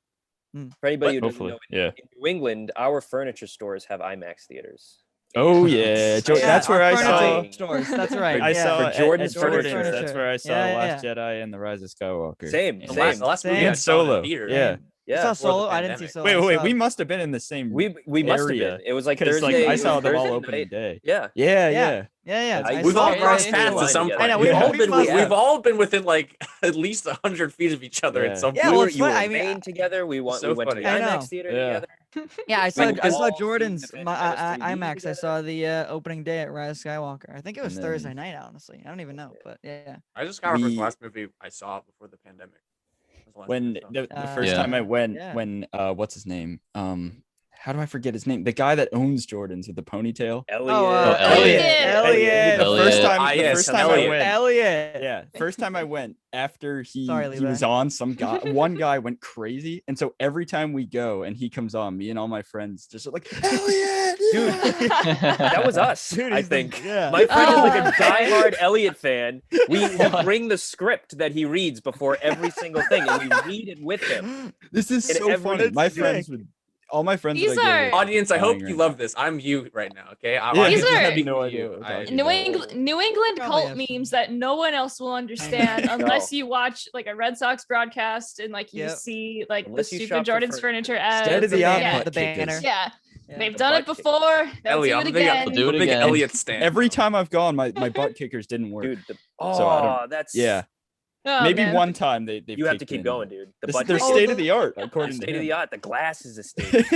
For anybody who doesn't Hopefully. know, Yeah. in New England, our furniture stores have IMAX theaters. Oh yeah. Yeah, That's where our I furniture saw. stores. That's right. I yeah. saw For at Jordan's Jordan's. furniture. That's where I saw Yeah, Last Jedi and the Rise of Skywalker. Same, The same. last movie And I saw in the Solo, theater. yeah. You Yeah. saw before the Solo. I didn't see pandemic. Solo. Wait, I wait, saw- we must have been in the same. We must have area. been. It was like Because Thursday. like I it saw was them all Thursday opening night. day. Yeah. Yeah, Yeah. yeah. Yeah. That's- I We've saw all it crossed in paths July. at some together. point. I know, We've we- all we been must have. we've all been within like at least 100 feet of each other Yeah. in some Yeah, point. well, We it's you fun- were I in mean, Maine together. We went. so We went to funny. the I know. IMAX theater Yeah. together. Yeah, I We saw went I to Jordan's see the my, Phantom Menace 3D IMAX. I together. saw the opening day at Rise of Skywalker. I think it was And Thursday then- night. Honestly, I don't even know, but yeah. I just got was We- the last movie I saw before the pandemic. It was the last When movie I saw. the first Yeah. time I went, Yeah. when what's his name? How do I forget his name? The guy that owns Jordans with the ponytail. Elliot. Elliot. Elliot. The first Elliot. time, Ah, the yes, first time I Elliot. went. Elliot. Yeah, first time I went after he Sorry, he Levi. was on, one guy went crazy, and so every time we go and he comes on, me and all my friends just are like, Elliot, Dude, that was us. Dude, I he's the- think. yeah. My friend is like a Oh. diehard Elliot fan. We bring the script that he reads before every single thing, and we read it with him. This is And so every- funny. My That's friends sick. would, all my friends. These that I go are- with Audience, I hope dying you right love this. I'm you right now, okay? Yeah, These I are- have no idea what we're talking New about. England Probably cult have some. memes that no one else will understand know. unless you watch like a Red Sox broadcast and like you Yep. see like Unless the you stupid shop for Jordan's furniture. furniture ads. State of the art yeah. butt The banner. kickers. Yeah, Yeah. they've The done it butt before. They'll Elliot, do I'm it a big, again. Do it I'm a big again. Elliot stan. Every now. time I've gone, my butt kickers didn't work. Dude, So I don't- that's Yeah, Oh, maybe man. one time they. You have to keep going, dude. The This, butt they're kickers- state of the art, They're according to state of the him. art. The glass is a state.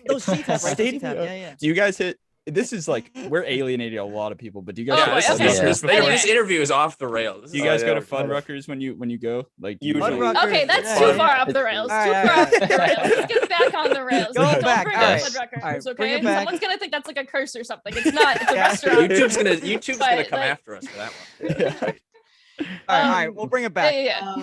Those seats have right. State Those seats of have. the Yeah, yeah. Do you guys hit? This is like we're alienating a lot of people, but do you Yeah, guys? Oh, this, yeah, is, okay. this, this, Okay. this interview is off the rails. Do you guys go to fun Fuddruckers when you go? Like Usually. Fuddruckers, Okay, that's yeah, too yeah. far off the rails. All Too right, far all off the right. rails. Let's get back on the rails. Going Don't back, bring all up right. Fuddruckers, All right, bring okay? it back. Someone's gonna think that's like a curse or something. It's not. It's a Yeah. restaurant. YouTube's gonna But, come like- after us for that one. All right, we'll bring it back. Yeah.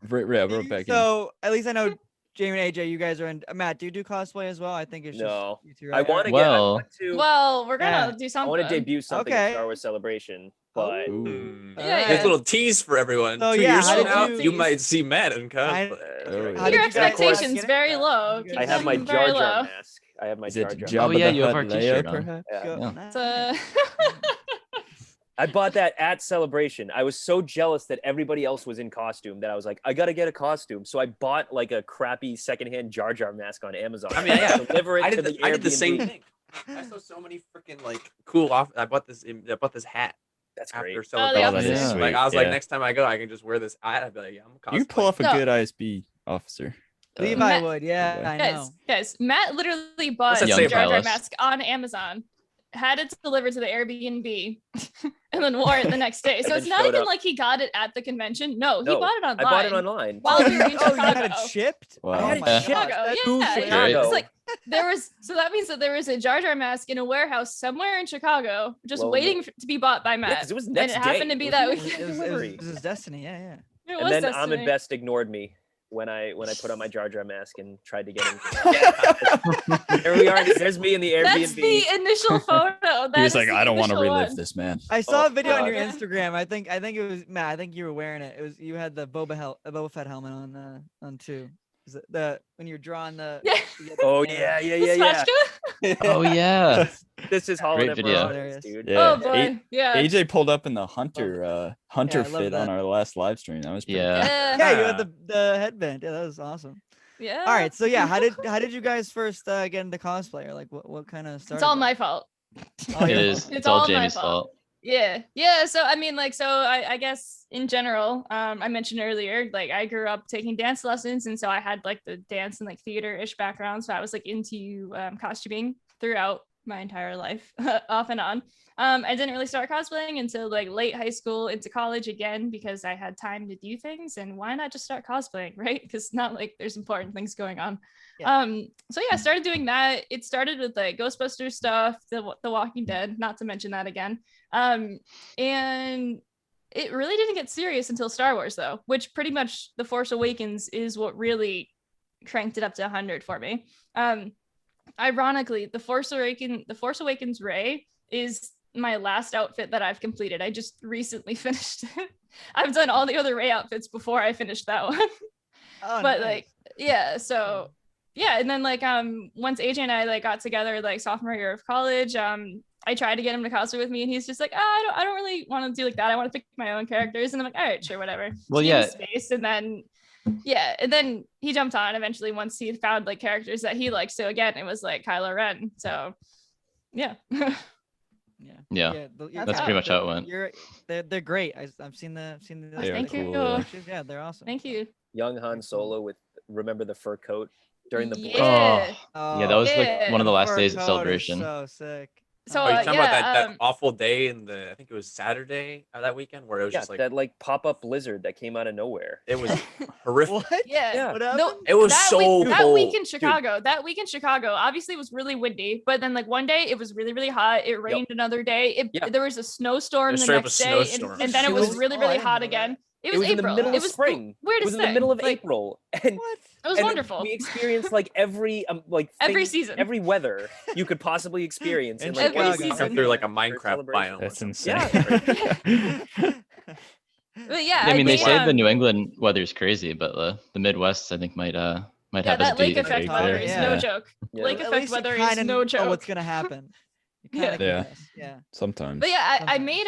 We're back in. So at least I know Jamie and AJ, you guys are in. Matt, do you do cosplay as well? I think it's No. just you two, I right? want to Well- get. Well, we're gonna Yeah. do I something. want to debut something Okay. in Star Wars Celebration. But Ooh. Yeah, Here's yeah. a little tease for everyone. So, 2 yeah, years how from did now, you- you might see Matt in cosplay. Oh, How yeah. did Your you guys expectations get it? very Yeah. low. You Keep guys- I have them my very Jar Jar low. mask. I have my Is Jar it Jar. Jabba Oh, yeah, the you have our Hutt t-shirt Leia, on. perhaps? Yeah. Go- Yeah. nice. I bought that at Celebration. I was so jealous that everybody else was in costume that I was like, I gotta get a costume. So I bought like a crappy secondhand Jar Jar mask on Amazon. I mean, yeah, deliver it I to did, the I did the same Airbnb. thing. I saw so many freaking like cool off. I bought this hat That's after great. celebration. Oh, that is Yeah. sweet. Like I was yeah. like, next time I go, I can just wear this hat. I'd be like, yeah, I'm You pull cosplaying. off a No. good ISB officer. Levi Matt- would, yeah, Levi. I know. Guys, Matt literally bought What's a that Jar say Jar about us? mask on Amazon, had it delivered to the Airbnb, and then wore it the next day. So And it's then not showed even up. like he got it at the convention. No, he No, bought it online. I bought it online. While we were in Oh, you had Chicago. it shipped? Wow. Oh I had it my shipped. gosh, Chicago, that's yeah. cool. Yeah, Chicago. it's like there was, so that means that there was a Jar Jar mask in a warehouse somewhere in Chicago, just Well, waiting to be bought by Yeah, Matt. 'cause it was and next it day. happened to be It that was weekend. delivery. This is destiny, yeah. It And was then Destiny. Ahmed Best ignored me when I put on my Jar Jar mask and tried to get him. There we are. There's me in the Airbnb. That's the initial photo. He was That like, is I the don't want to initial relive one. this, man. I saw Oh, a video on your God. Instagram. I think it was Matt. I think you were wearing it. It was you had the Boba Fett helmet on too. Is it the when you're drawing the Yeah. Oh yeah, yeah, The yeah, yeah. swatchka? Oh yeah. This is Holonet video. Marauders, dude. Yeah. Oh boy. Yeah. AJ pulled up in the Hunter Yeah, I love fit on that. our last live stream. That was pretty Yeah. Yeah, you had the headband. Yeah, that was awesome. Yeah. All right, so yeah, how did you guys first get into cosplay? Or like what kind of started? It's all that? my fault. Oh, It your is. fault. It's all all my Jamie's fault. fault. Yeah. So I mean, like, so I guess in general, I mentioned earlier, like I grew up taking dance lessons, and so I had like the dance and like theater-ish background. So I was like into costuming throughout my entire life, off and on. I didn't really start cosplaying until like late high school into college again because I had time to do things, and why not just start cosplaying, right? Because not like there's important things going on. Yeah. So yeah, I started doing that. It started with like Ghostbusters stuff, the Walking Dead, not to mention that again. And it really didn't get serious until Star Wars though, which pretty much The Force Awakens is what really cranked it up to 100 for me. Ironically, The Force Awakens Rey is my last outfit that I've completed. I just recently finished it. I've done all the other Rey outfits before I finished that one. Oh, But nice. like, yeah, so yeah, and then like once AJ and I like got together like sophomore year of college, I tried to get him to cosplay with me, and he's just like, I don't really want to do like that. I want to pick my own characters, and I'm like, all right, sure, whatever. Well, Give him yeah. space, and then he jumped on eventually once he found like characters that he liked. So again, it was like Kylo Ren. So yeah. Yeah. That's That's pretty much how it went. They're great. I've seen the They are Thank cool, you. yeah. Yeah, they're awesome. Thank you. Young Han Solo with remember the fur coat during the blitz? Yeah. Yeah, that was like one of the last fur days of coat is celebration. So sick. So Oh, you talking about yeah, that awful day in I think it was Saturday that weekend where it was Yeah, just like that like pop-up blizzard that came out of nowhere. it was horrific. What? yeah. Yeah. What No, happened? It was that so week, that cold. week in Chicago, obviously was really windy, but then like one day it was really, really hot. It rained another day. Yeah. There was a snowstorm It was the straight up a next day, snowstorm. and then it It was was- really, oh, I really didn't hot know again. that. It It was was in April. the middle It of was spring. It weirdest was in the thing. middle of Like, April, and What? It was and wonderful. we experienced like every Every thing- season. every weather you could possibly experience in In like one Chicago. season. through like a for Minecraft celebration. biome. That's or insane. something. But yeah, I mean, they think, say the New England weather's crazy, but the Midwest, I think, might yeah, have us that lake beat. effect big weather there. is Yeah. no joke. Yeah. Lake At effect least you weather is kinda no know joke. what's gonna happen. You Yeah. kinda can Yeah. guess. Yeah. Sometimes. But yeah, I Sometimes. made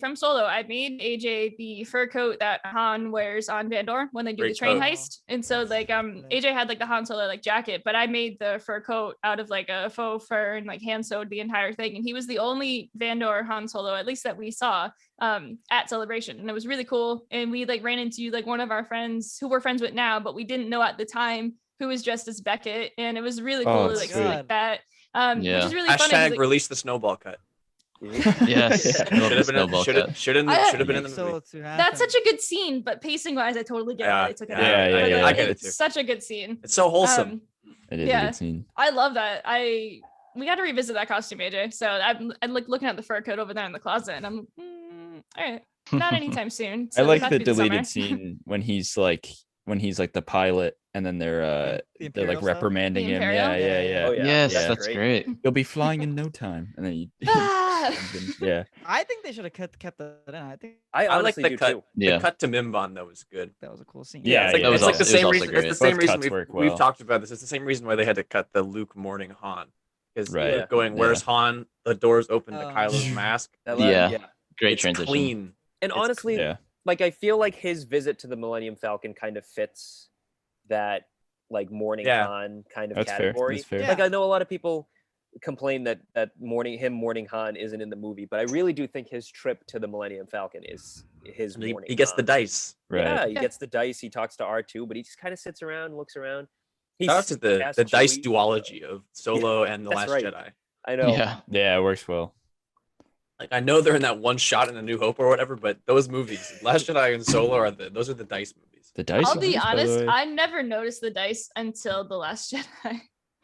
from Solo, I made AJ the fur coat that Han wears on Vandor when they do Great the train coat. heist. And so like Nice. AJ had like the Han Solo like jacket, but I made the fur coat out of like a faux fur and like hand sewed the entire thing. And he was the only Vandor Han Solo, at least that we saw at Celebration. And it was really cool. And we like ran into like one of our friends who we're friends with now, but we didn't know at the time, who was dressed as Beckett. And it was really cool Oh, to like sweet. see that. Which Yeah. is really funny. 'cause, Hashtag like, release the snowball cut. Yes. I love the snowball Should cut. have been I- should have been in the So movie. to happen. That's such a good scene, but pacing wise, I totally get why they took it out. Yeah, But, yeah, like, I get it it's too. such a good scene. It's so wholesome. It is a yeah. good scene. I love that. We got to revisit that costume, AJ. So I'm like looking at the fur coat over there in the closet, and I'm all right, not anytime soon. So I it like has the to be summer. deleted scene when he's like the pilot and then they're The like Imperial stuff? reprimanding The him. Imperial? Yeah, yeah, yeah. Oh yeah, Yes, Yeah. that's great. You'll be flying in no time. And then you Ah, Yeah. something. Yeah. I think they should have kept that in. I think I I like honestly the do cut. too. Yeah. The cut to Mimban though was good. that was a cool scene. Yeah, It's like, yeah, it's yeah. like the It was same also reason. great. It's the same Both reason cuts work we've well. talked about this. It's the same reason why they had to cut the Luke mourning Han. Because Right. going, Yeah. where's Han? The doors open to Oh. Kylo's mask. Yeah. Great It's transition. clean. And It's honestly, Yeah. like I feel like his visit to the Millennium Falcon kind of fits that like mourning Yeah. Han kind of That's fair. category. That's fair. Yeah. Like I know a lot of people complain that mourning Han isn't in the movie, but I really do think his trip to the Millennium Falcon is his And he mourning. gets the Han. dice. Right. Yeah, he Yeah. gets the dice. He talks to R2, but he just kind of sits around, looks around. Shout out to the asks dice Chewie- duology of Solo and the that's Last right. Jedi. I know. Yeah. Yeah, it works well. Like I know they're in that one shot in A New Hope or whatever, but those movies, Last Jedi and Solo, are those are the dice movies. The dice. I'll be movies, by the honest, way. I never noticed the dice until The Last Jedi.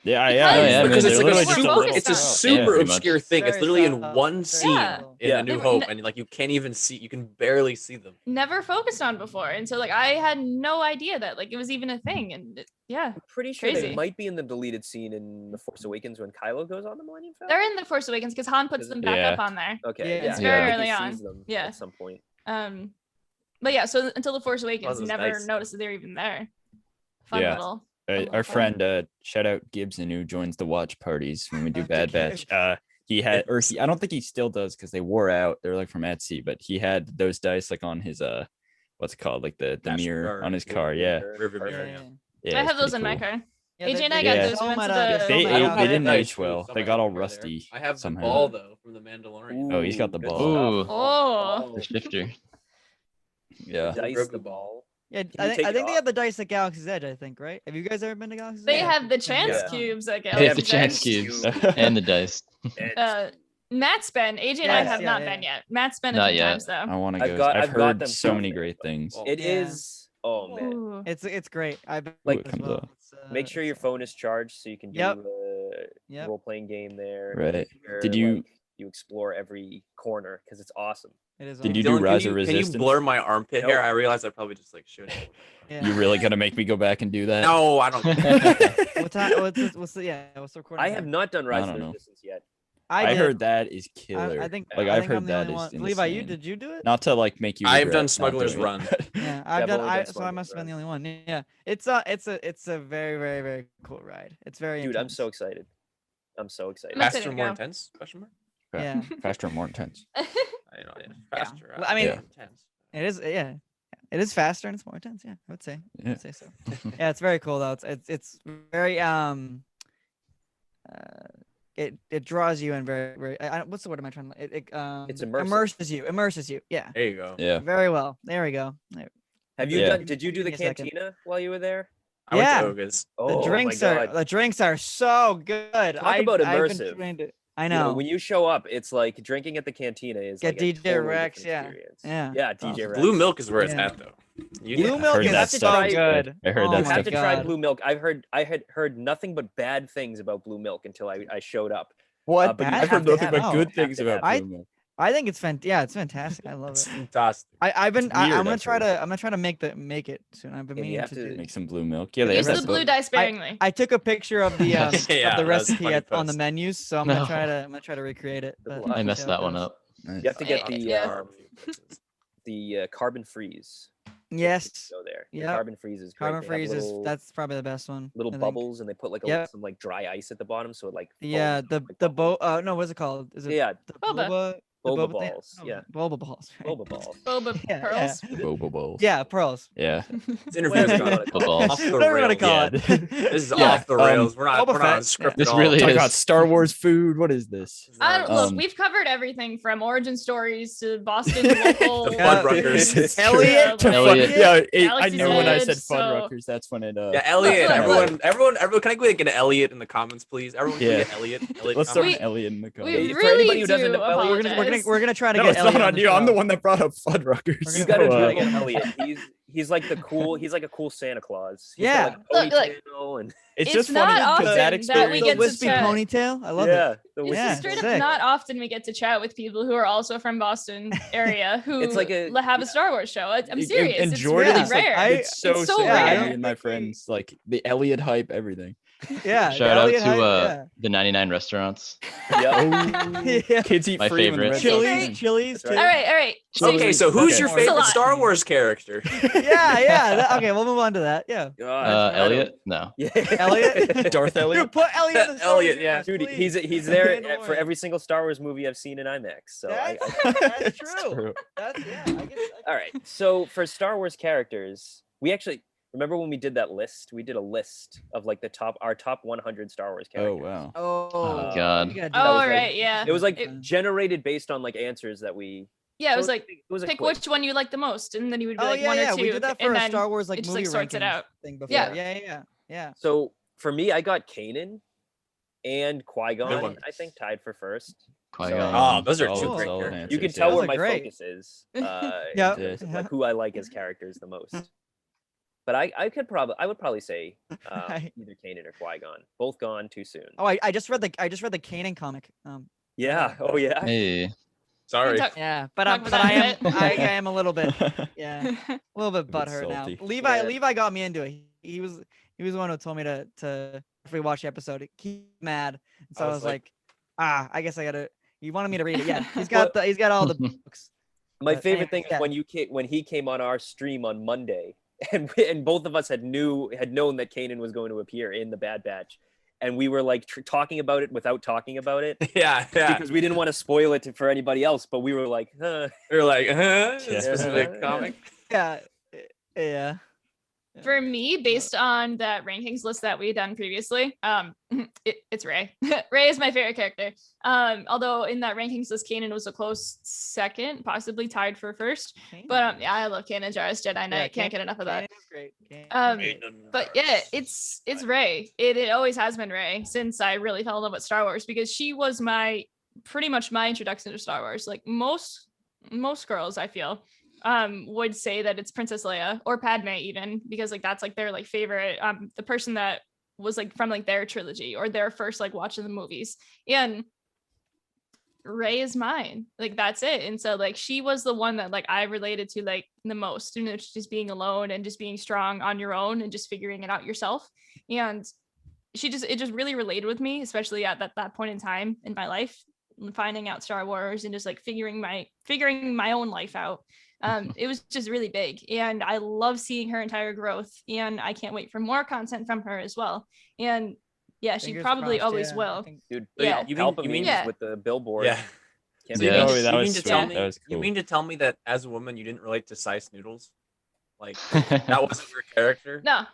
Yeah, Because- yeah. Oh, yeah, I mean, because it's they're like a literally just a super, little it's a stuff. super pretty much. obscure thing. It's Very literally in subtle, one very scene subtle. in Yeah. A New They were Hope, ne- and like you can't even see, you can barely see them. Never focused on before. And so like I had no idea that like it was even a thing. And yeah. I'm pretty sure they Crazy. might be in the deleted scene in The Force Awakens when Kylo goes on the Millennium Falcon. They're in The Force Awakens because Han puts Is it? them back Yeah. up on there. Okay, Yeah, yeah, it's yeah, very I think early he on. sees them Yeah. at some point. But yeah, so until The Force Awakens, those never dice. noticed that they were even there. Fun Yeah. little. Our friend, shout out Gibson, who joins the watch parties when we do Bad Batch. He had, or he, I don't think he still does because they wore out. They're like from Etsy, but he had those dice like on his what's it called, like the Dash mirror guard. on his car. Yeah, Rearview mirror, Yeah. yeah. I it's have those in pretty my cool. car. Yeah, AJ they- and I they got Yeah. those. so We went much to up. the- So They, much they, up. they didn't Nice. age well. Some They of got them all are there. rusty. I have the somehow. ball though from the Mandalorian. Oh, he's got the Good ball. stuff. Oh. The shifter. Yeah. Dice Broke the the ball. Yeah, Can I you think take I it think they off? have the dice at Galaxy's Edge. I think, right? Have you guys ever been to Galaxy's They Edge? have the chance Yeah. cubes at They have the Galaxy's chance Edge. cubes Cube. and the dice. Uh, Matt's been. AJ and I Yes, have yeah, not yeah. been yet. Matt's been a Not few yet. times though. I want to I've go. got- I've I've got heard them so many from there. great things. Well, It Yeah. is. Oh man. Ooh. It's great. I've been Ooh, it as comes well. up. Make sure your phone is charged so you can do Yep. a Yep. role playing game there. Right. where, Did you- like, you explore every corner because it's awesome. It is. Did you awesome. do Rise of Can you Resistance? blur my armpit hair? Nope. I realized I probably just like should. Yeah. You really gonna make me go back and do that? No, I don't. What time? What's the recording? I have time? not done Rise I of don't know. Resistance yet. I did. heard that is killer. I think. Like I I've think heard I'm the that only is one. insane. Levi, you did you do it? Not to like make you. I've regret done not Smuggler's doing it, Run. but- Yeah, I've I've done. only done So I must have been the Smuggler's only one. Yeah, it's a very very very cool ride. It's very. Dude, I'm intense. so excited. I'm so excited. I'm excited Faster, to more go. intense? Question mark. Yeah. Faster and more intense. I know. Yeah, faster. Well, I mean- Yeah. intense. It is. Yeah, it is faster and it's more intense. Yeah, I would say. Yeah. I'd say so. Yeah, it's very cool though. It's very it draws you in very very. What's the word am I trying to? It's immersive. Immerses you. Yeah. There you go. Yeah. Very well. There we go. There- Have you Yeah. done? Did you do the Give me a second. cantina while you were there? I went Yeah. to Oga's. Oh The drinks my are God. so good. Talk about I've been immersive. trying to- I You know. when you show up, it's like drinking at the cantina is Get like a DJ totally Rex, different yeah. experience. Yeah. Yeah, DJ Rex. Blue milk is where it's Yeah. at though. You Blue need- milk heard is that so stuff. good. I heard Oh that You my have stuff. to try God. blue milk. I had heard nothing but bad things about blue milk until I showed up. What? but you I've have heard to nothing have but it. good You have things to about have blue milk. I think it's it's fantastic. I love It's it. fantastic. I've been It's weird, I'm gonna I've try heard. to make it soon. I've been And you meaning have to to do. Make some blue milk. Yeah, they have Use that the stuff. blue dye sparingly. I took a picture of the Yeah, of that the was a recipe funny on the post. menus, so I'm No. gonna try to recreate it. Good but luck. I messed see how that it one goes. up. Nice. You have to get Yeah. the carbon freeze. Yes, Go there. The Yep. carbon freeze is great. carbon They have freeze is little- that's probably the best one. little I think. bubbles, and they put like Yep. some like dry ice at the bottom, so it like Yeah, foams the up like the bubbles. no, what's it called? Is it Yeah, the Boba. boba? The boba boba thing? balls. Oh, Yeah, boba balls. right? boba balls. Boba Yeah, pearls. Boba balls. Yeah, pearls. Yeah. This interview is Whatever you gone wanna call Football. it. off the Whatever you want to rails. call it. This is Yeah, off the rails. We're not Boba we're not on Fett. script This at all. really Talk is. about Star Wars food. What is this? Look, Um, we've covered everything from origin stories to Boston local. The Yeah. Fuddruckers. It's true. Elliot to Elliot. Yeah, I Galaxy's knew when I said Edge, so- Fuddruckers. That's when it. Yeah, Elliot. Look, Everyone. Can I get an Elliot in the comments, please? Everyone, can we Yeah. get Elliot. Let's start comment? with Elliot in the We comments. Hey, for really anybody who doesn't do know Elliot, We're gonna apologize. we're gonna try to No, get it's Elliot not on on the you. I'm show. the one that brought up Fuddruckers. We're You gonna gotta So, try to get Elliot. He's like the cool. He's like a cool Santa Claus. He's Yeah. got like a Look, ponytail and It's It's just not funny often because that that we experience. get The to wispy chat. ponytail. I love yeah, it. the It's wispy Yeah, straight up sick. not often we get to chat with people who are also from Boston area who It's like a- have a Star Wars show. I'm And- serious. And it's Jordan, really it's like, rare. it's so It's so sick. rare. Me and my friends, like the Elliot hype, everything. Yeah. Shout out Elliot to hype, the 99 restaurants. Yep. yeah. Kids eat My free when the favorite. Red Sox Chili's, win. Chili's. That's right. all right, all right. Okay, so who's Okay. your It's a favorite lot. Star Wars character? Yeah. Okay, we'll move on to that. Yeah. God, Elliot? No. Yeah. Elliot. Darth Elliot. Dude, put Elliot in the Star Elliot, Wars yeah. universe, Dude, please. he's there Mandalorian. for every single Star Wars movie I've seen in IMAX. So That's true. True. That's I get all right. So for Star Wars characters, we actually remember when we did that list. We did a list of like our top 100 Star Wars Oh characters. wow. Oh, God. you gotta do That Oh, was all like- right, yeah. It was like It- generated based on like answers that we. Yeah, it was so like it was a pick quiz. which one you like the most, and then you would be Oh like yeah, one yeah. or two. We did that for and a then Star Wars like it just, movie like, sorts it rankings out. thing before. Yeah. Yeah. So for me, I got Kanan and Qui-Gon. one. I think tied for first. Qui-Gon. Oh, those are two Solid, great solid characters. answers, You can yeah. tell Those where are my great. focus is. Yeah. In terms of, like who I like as characters the most. But I would probably say either Kanan or Qui-Gon. Both gone too soon. Oh, I just read the Kanan comic. Yeah. Oh yeah. Hey. Sorry. Yeah, but Talk but about I am that I am a little bit yeah a little bit bit butthurt now. salty. Levi Yeah. Levi got me into it. He was the one who told me to if we watch the episode, keep mad. And so I was like, I guess I gotta. He wanted me to read it. Yeah, he's got all the books. My But favorite anyway, thing is when he came on our stream on Monday, and both of us had known that Kanan was going to appear in the Bad Batch, and we were like talking about it without talking about it Yeah. because we didn't want to spoil it for anybody else. But we were like, We were like, Yeah. specific comic. Yeah, yeah. For me, based on that rankings list that we done previously, it's Rey. Rey is my favorite character. Although in that rankings list, Kanan was a close second, possibly tied for first. But yeah, I love Kanan Jarrus Jedi Knight. Can't get enough of that. Kanan's great. But yeah, it's Rey. It always has been Rey since I really fell in love with Star Wars, because she was pretty much my introduction to Star Wars. Like most girls, I feel would say that it's Princess Leia or Padme, even, because like that's like their like favorite the person that was like from like their trilogy or their first like watching the movies. And Rey is mine. Like that's it. And so like she was the one that like I related to like the most, just being alone and just being strong on your own and just figuring it out yourself. And it just really related with me, especially at that point in time in my life, finding out Star Wars and just like figuring my own life out. It was just really big, and I love seeing her entire growth, and I can't wait for more content from her as well. And yeah, she Fingers probably crossed, always yeah, I will. think- dude, Yeah. You mean Yeah. with the billboard. Yeah. Can't Yeah. believe Oh, it. that You was mean to sweet. tell me? That was You cool. mean to tell me that as a woman you didn't relate to Sice Noodles? Like that wasn't your character? No,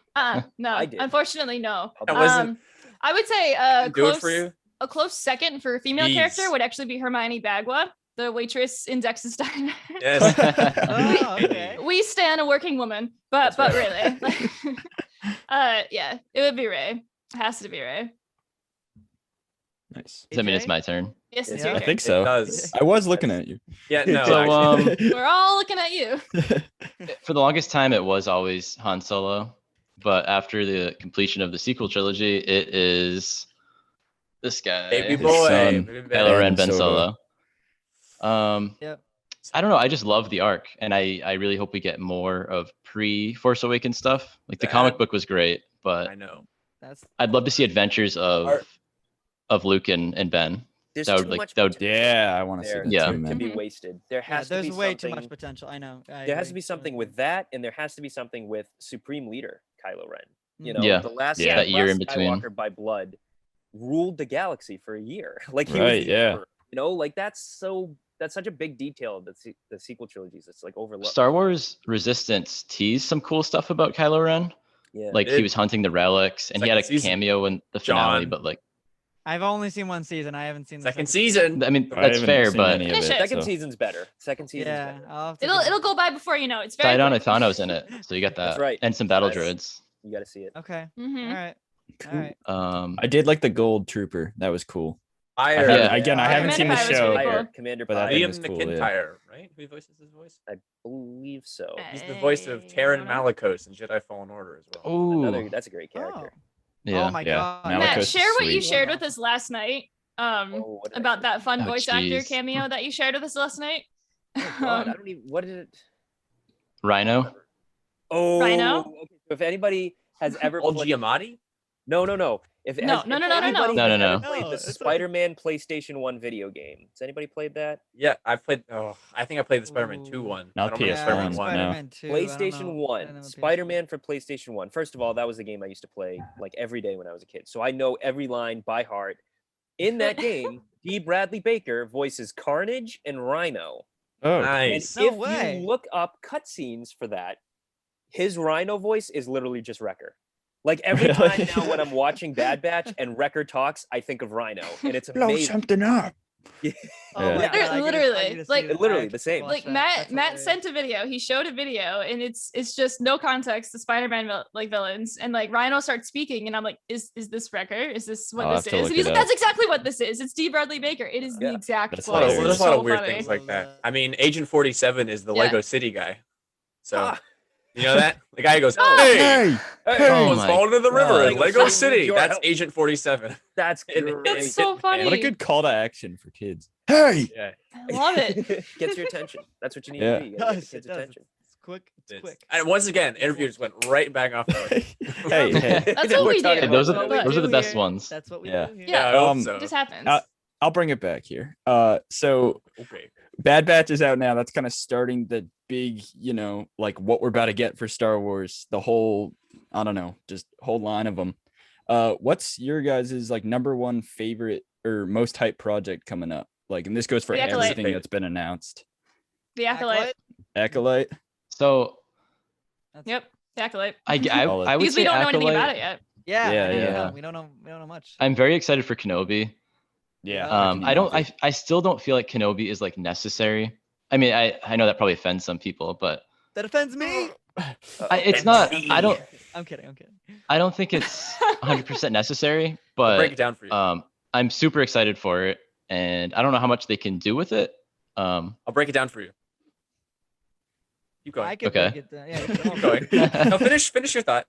no, I did. unfortunately, no. That wasn't- I would say Didn't do it for you? a close second for a female Jeez. character would actually be Hermione Bagua, the waitress in Dex's Diner. Yes. Oh, okay. We stand a working woman, but That's really, yeah, it would be Rey. It has to be Rey. Nice. Does that mean it's my turn? Yes, it's Yeah. your I turn. think It so. does. I was looking at you. Yeah, no. So, actually. We're all looking at you. For the longest time, it was always Han Solo, but after the completion of the sequel trilogy, it is this guy, Baby His boy. son. Baby Kylo boy. Ren, Ben Solo. Solo. Yep. I don't know. I just love the arc, and I really hope we get more of pre-Force Awakens stuff. Like the comic That- book was great, I but know. That's I'd love to see adventures Art- of Luke and Ben. There's That would, too like, much that would- potential Yeah, I want to see there that Yeah. too, to man. be Mhm. wasted. There has to there's be way something. too much potential. I know. I There has to agree. be something with that, and there has to be something with Supreme Leader Kylo Ren. You know, Yeah. the last Yeah. That year last in between. Skywalker by blood ruled the galaxy for a year. Like he Right, was the yeah. emperor, you know, like that's such a big detail that the sequel trilogies. It's like overlooked. Star Wars Resistance teased some cool stuff about Kylo Ren. Yeah. Like he Did. was hunting the relics, and he had a Second season. cameo in the finale. John. But like, I've only seen one season. I haven't seen the Second season. I mean, I that's haven't fair, seen but any of Finish it, it. Second so- season's better. Second season's Yeah, better. I'll have to It'll give it- go by before you know. It's very Sidon quick. Ithano's in it, so you got that. That's right. And some battle That's- droids. You got to see it. Okay. Mhm. All right. All right. I did like the gold trooper. That was cool. Pyre. Yeah. Again, I haven't seen the Commander Pyre was show, pretty cool. Commander but that Pyre. thing Liam was cool, yeah. McIntyre, right? Who voices his voice? I believe so. He's the voice of Taron Malicos in Jedi Fallen Order as well. Oh, That's a great character. yeah. Oh my Yeah. god. Malicos Matt, is share what you sweet. shared with us last night. What did I About say? that fun Oh, voice actor geez. cameo that you shared with us last night. Oh, God, I don't even. What did it? Rhino. Oh, Rhino? Okay. So if anybody has ever Old played, Giamatti? no. If No, if no. anybody No, has no, ever no. played No, the it's a- Spider-Man PlayStation 1 video game. Has anybody played that? Yeah, I played. Oh, I think I played the Spider-Man 2 Ooh. one. Not I don't remember PS1, Spider-Man no. 1. Spider-Man 2. I don't know. PlayStation I don't 1, know PS1. Spider-Man for PlayStation 1. First of all, that was the game I used to play like every day when I was a kid. So I know every line by heart. In that game, D. Bradley Baker voices Carnage and Rhino. Oh, Nice. And No if way. you look up cutscenes for that, his Rhino voice is literally just Wrecker. Like every Really? time now when I'm watching Bad Batch and Wrecker talks, I think of Rhino, and it's blow amazing. something up. Oh Yeah. my God, I Literally, need to see like- that. Literally I the same. watch Like that. Matt That's Matt hilarious. sent a video. He showed a video, and it's just no context to Spider-Man villains, and like Rhino starts speaking, and I'm like, is this Wrecker? Is this what I'll this have to is? look And he's it like, up. that's exactly what this is. It's D. Bradley Baker. It is Yeah. the exact That's voice. hilarious. There's a It's lot so of weird funny. things like that. Love that. I mean, Agent 47 is the Yeah. Lego City guy. So Ah, you know that the guy who goes, Ah! "Hey, Hey, hey, Oh someone's my falling into the river God. in Lego Lego City." City, That's help. Agent 47. that's And- great. It's so funny. what a good call to action for kids. Hey, Yeah, I love it. Gets your attention. That's what you need Yeah. to do. You gotta get Does, the it kids' does. attention. It's quick. It's it's- quick. And once again, interview just went right back off. hey, hey. That's what We're we talking do. Hey, those about are what we those are the do best here. ones. That's what we Yeah. do here. Yeah, I hope Um, so. It just happens. I'll bring it back here. So Okay. Bad Batch is out now. That's kind of starting the big, like what we're about to get for Star Wars. The whole, I don't know, just whole line of them. What's your guys' like number one favorite or most hype project coming up? Like, and this goes for The Acolyte. everything that's been announced. The Acolyte. Acolyte. So That's- Yep. The Acolyte. Solid. I would Because say we don't know anything Acolyte. about it yet. Yeah. Yeah, I know, yeah. We don't know much. I'm very excited for Kenobi. Yeah. I still don't feel like Kenobi is like necessary. I mean, I know that probably offends some people, but That offends me. it's not. I don't. I'm kidding. I don't think it's 100% necessary. I'll break But it down for you. I'm super excited for it, and I don't know how much they can do with it. I'll break it down for you. Keep going. I could Okay. break it down. Yeah, Keep going. No, finish your thought.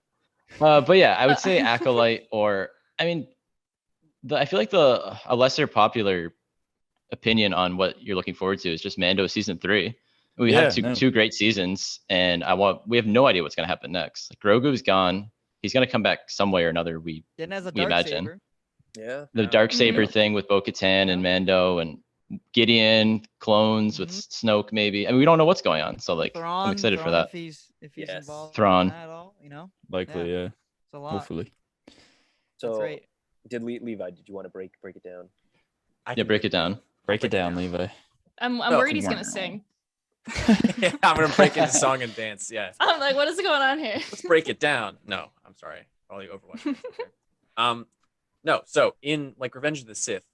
But yeah, I would say Acolyte, or I mean, I feel like a lesser popular opinion on what you're looking forward to is just Mando season 3. We Yeah, had no. two great seasons, and we have no idea what's gonna happen next. Like Grogu's gone. He's gonna come back some way or another. Then as a We dark imagine. saber. Yeah. The Yeah. dark saber Mhm. thing with Bo-Katan and Mando and Gideon clones with Snoke maybe. I mean, we don't know what's going on, so like Thrawn, I'm excited for Thrawn, that. If he's Yes. involved Thrawn. in that at all, Likely, yeah. it's a lot. Hopefully. That's So right. did Levi? Did you want to break it down? I Yeah, can break it down. Break it down, Levi. I'm No, worried he's wow. gonna sing. Yeah, I'm gonna break into song and dance. Yeah. I'm like, what is going on here? Let's break it down. No, I'm sorry. Probably Overwatch. No. So in like Revenge of the Sith,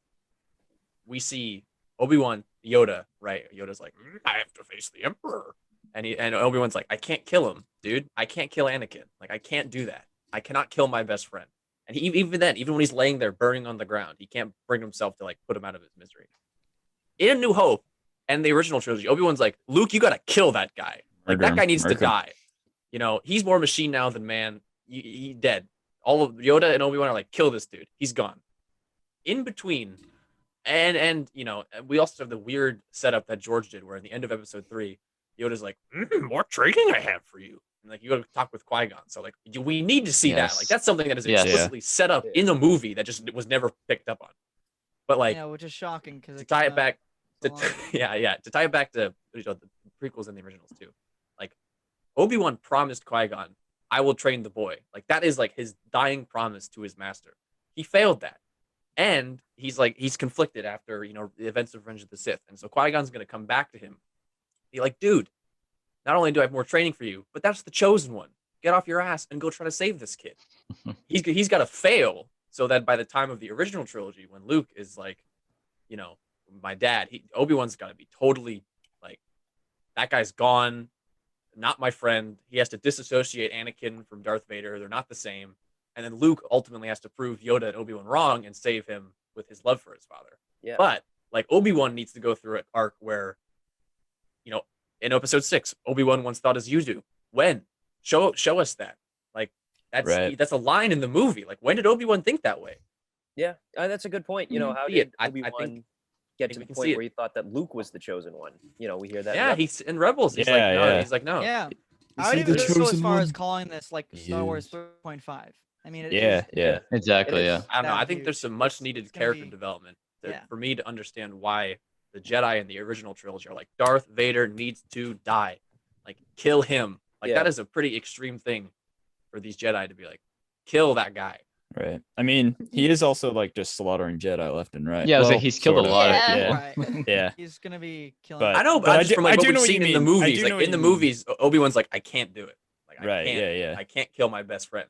we see Obi-Wan, Yoda, right? Yoda's like, I have to face the Emperor, and Obi-Wan's like, I can't kill him, dude. I can't kill Anakin. Like, I can't do that. I cannot kill my best friend. And even when he's laying there burning on the ground, he can't bring himself to like put him out of his misery. In A New Hope and the original trilogy, Obi-Wan's like, Luke, you gotta kill that guy. Like, Murder that him, guy needs to murder him. die. You know, he's more machine now than man. He dead. All of Yoda and Obi-Wan are like, kill this dude. He's gone. In between, and we also have the weird setup that George did, where at the end of episode 3, Yoda's like, more training I have for you. And like, you go to talk with Qui-Gon. So like, we need to see that. Yes. Like, that's something that is Yes. explicitly set up in the movie that just was never picked up on. But like, Yeah, which is shocking because to tie it back, so long. to tie it back to the prequels and the originals too. Like, Obi-Wan promised Qui-Gon, I will train the boy. Like, that is like his dying promise to his master. He failed that. And he's conflicted after, the events of Revenge of the Sith. And so Qui-Gon's going to come back to him. Be like, dude, not only do I have more training for you, but that's the chosen one. Get off your ass and go try to save this kid. He's got to fail so that by the time of the original trilogy, when Luke is like, my dad, Obi-Wan's got to be totally like, that guy's gone. Not my friend. He has to disassociate Anakin from Darth Vader. They're not the same. And then Luke ultimately has to prove Yoda and Obi-Wan wrong and save him with his love for his father. Yeah. But like Obi-Wan needs to go through an arc where, you know, in episode 6, Obi-Wan once thought as you do. When? Show us that. Like that's a line in the movie. Like when did Obi-Wan think that way? Yeah, that's a good point. You know, how See did it. I Obi-Wan think get to we the can point see where he thought that Luke was the chosen one? You know, we hear that. Yeah, he's in Rebels. He's like, Yeah, no. yeah. He's like, no. Yeah. Is I would he even the just go as chosen far as one? calling this like He Star Wars is. 3.5. I mean, it Yeah, is- yeah. Exactly. It Yeah. is. I don't know. that I think there's huge. some much It's needed gonna character be- development yeah. for me to understand why the Jedi in the original trilogy are like Darth Vader needs to die, like kill him. Like Yeah. that is a pretty extreme thing for these Jedi to be like, kill that guy. Right. I mean, he is also like just slaughtering Jedi left and right. Yeah, I was like, Well, he's killed a sort of. lot Yeah. of people. Right. Yeah. He's gonna be killing. But- I know, but I just do- from like I what do we've know what seen you in the mean. I movies, do like know what in the you mean. movies, Obi-Wan's like, I can't do it. Like Right, I can't, yeah. I can't kill my best friend.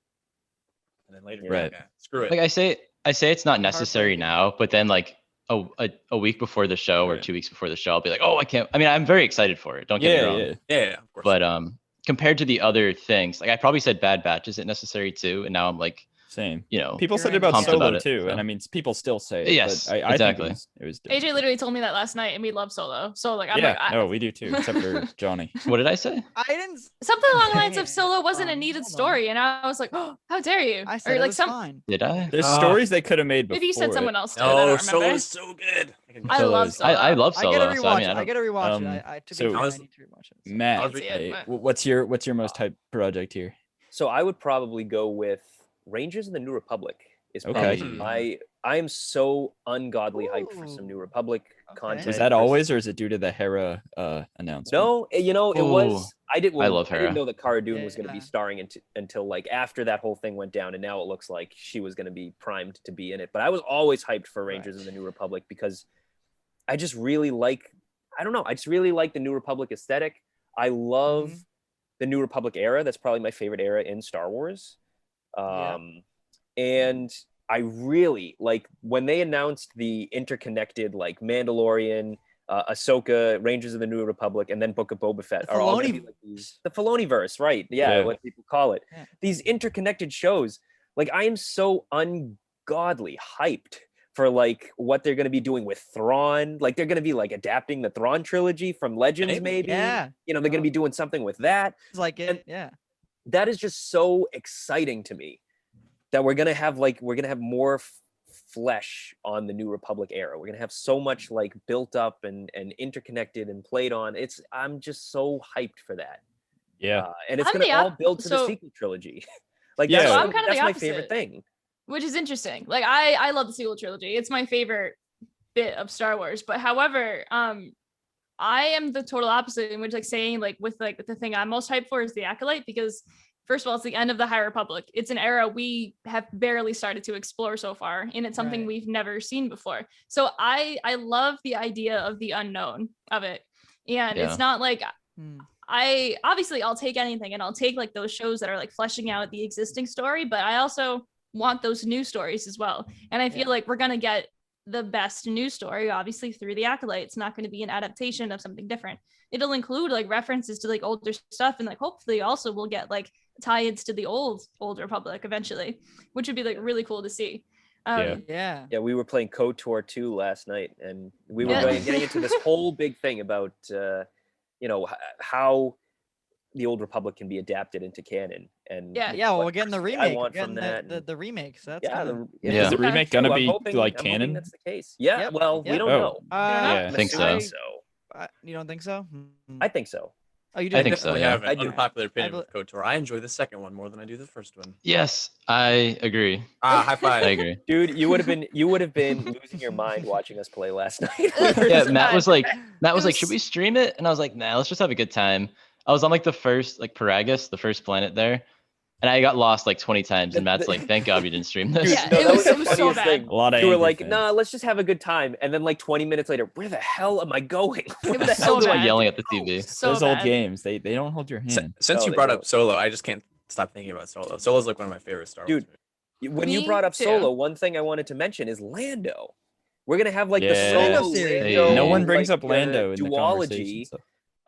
And then later, Right. yeah, screw it. Like I say it's not necessary Heartbreaking. now, but then like a week before the show or Right. 2 weeks before the show, I'll be like, oh, I can't. I mean, I'm very excited for it. Don't get me Yeah, wrong. yeah. yeah, of course. But compared to the other things, like I probably said Bad Batch isn't necessary too, and now I'm like, Same. you know, People said You're it about pumped Solo about it, too, so. and I mean, people still say it. Yes, but I exactly. think it was AJ different. literally told me that last night, and we love Solo. So like, I'm Yeah, like, no, we do too, except for Johnny. what did I say? I didn't. something along the lines of Yeah, Solo wasn't a hold needed on. story, and I was like, oh, how dare you? I said or it like was some fine. Did I? There's Ah. stories they could have made before. maybe you said it. someone else did. I No, don't Solo remember. is so good. I love Solo's- Solo. I love I Solo. gotta so, rewatch I mean, it. I gotta rewatch it. I to so- be fair, I Honestly- need to rewatch it. Matt, I'll see it, hey, but- what's your most hype project here? So I would probably go with Rangers of the New Republic. Is Okay. probably I am so ungodly hyped for some New Ooh. Republic Okay. content. Was that for- always, or is it due to the Hera announcement? No, you know, it Ooh. was. I didn't. I love I didn't Hera. know that Cara Dune was going to be Yeah. starring until like after that whole thing went down, and now it looks like she was going to be primed to be in it. But I was always hyped for Rangers of the New Republic because I just really like. I don't know. I just really like the New Republic aesthetic. I love Mhm. the New Republic era. That's probably my favorite era in Star Wars. Yeah. And I really like when they announced the interconnected like Mandalorian, Ahsoka, Rangers of the New Republic, and then Book of Boba Fett The are all gonna be Filoni- like the Filoniverse, right? Yeah, Yeah. what people call it. Yeah. These interconnected shows. Like I am so ungodly hyped for like what they're gonna be doing with Thrawn. Like they're gonna be like adapting the Thrawn trilogy from Legends, maybe. Yeah. You know, they're gonna be doing something with that. It's like And- it. Yeah. That is just so exciting to me that we're gonna have more flesh on the New Republic era. We're gonna have so much like built up and interconnected and played on. I'm just so hyped for that. Yeah. And it's I'm gonna the all op- build to the so- sequel trilogy. Like Yeah. that's, So I'm kinda that's the my favorite opposite. thing. which is interesting. Like I love the sequel trilogy. It's my favorite bit of Star Wars. But however, I am the total opposite, in which like saying like with the thing I'm most hyped for is the Acolyte, because first of all, it's the end of the High Republic. It's an era we have barely started to explore so far, and it's something Right. we've never seen before. So I love the idea of the unknown of it. And Yeah. it's not like Hmm. I'll take anything, and I'll take like those shows that are like fleshing out the existing story, but I also want those new stories as well. And I feel Yeah. like we're going to get the best new story obviously through the Acolyte. It's not going to be an adaptation of something different. It'll include like references to like older stuff, and like hopefully also we'll get like tie-ins to the old Republic eventually, which would be like really cool to see. Yeah. Yeah. Yeah, we were playing KOTOR 2 last night, and we were Yeah. getting into this whole big thing about, how the Old Republic can be adapted into canon. And Yeah. Yeah. Well, what we're getting the personally remake. I want We're from getting that. the remake. So that's yeah, kinda- Yeah. Is the Okay. remake gonna I'm be hoping- like I'm hoping canon? that's the case. Yeah. Yep, Well, we yep. don't Oh. know. Yeah, I think so. You don't think so? I think so. Oh, you do. I think so, definitely yeah. have I an do. unpopular opinion I with KOTOR. I enjoy the second one more than I do the first one. Yes, I agree. High five. I agree. Dude, you would have been losing your mind watching us play last night. We were Yeah, so- Matt was like, was- should we stream it? And I was like, nah, let's just have a good time. I was on like the first, like Paragus, the first planet there, and I got lost like 20 times. And Matt's like, thank God we didn't stream this. Dude, Yeah, no, it that was- the it was so funniest bad. thing. A lot of You were angry like, fans. nah, let's just have a good time. And then like 20 minutes later, where the hell am I going? Where It was the so hell do Just I like bad. yelling at the TV. So Those old bad. games, they don't hold your S- hand. Since No, you they brought don't. up Solo, I just can't stop thinking about Solo. Solo's like one of my favorite Star Wars Dude, movies. When you Me brought up too. Solo, one thing I wanted to mention is Lando. We're gonna have like the Yeah. Solo Lando series. Lando, No one brings like, up Lando in the duology. conversation. So.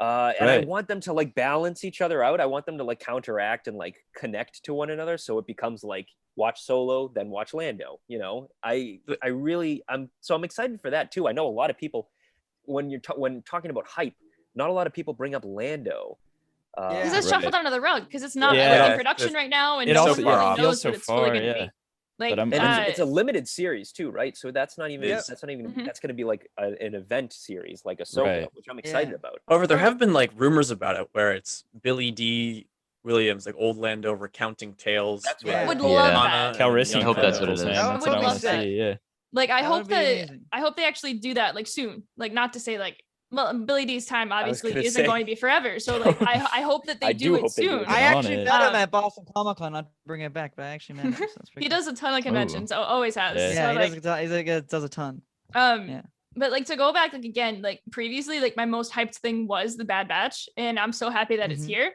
And I Right. want them to like balance each other out. I want them to like counteract and like connect to one another, so it becomes like watch Solo, then watch Lando. You know, I'm excited for that too. I know a lot of people when when talking about hype, not a lot of people bring up Lando. Because Yeah. it's Right. shuffled under the rug because it's not Yeah. like in production right now, and It no also one really yeah, knows feels what so it's fully far, going to yeah. be. Like, But I'm And it's a limited series too, right? So that's not even Yep. that's not even Mhm. that's going to be like an event series like Ahsoka, Right. which I'm excited Yeah. about. However, there have been like rumors about it where it's Billy D. Williams, like old Lando recounting tales. That's with what I would want. love Anna that. and Calrissian young I hope that's what it Chronicles, is. man. That That's would what I be want to sick. see. Yeah. Like I That hope would be that amazing. I hope they actually do that like soon. Like not to say like well Billy D's time was obviously gonna isn't say. going to be forever. So like I hope that they I do do it hope they do soon. it. I on actually it. met him Um, at Boston Comic Con, not to bring it back, but I actually met him. So that's pretty He cool. does a ton of conventions. Always has. Yeah. So, Yeah, he like, does a ton. yeah. But like to go back like again, like previously, like my most hyped thing was the Bad Batch, and I'm so happy that it's Mhm. here.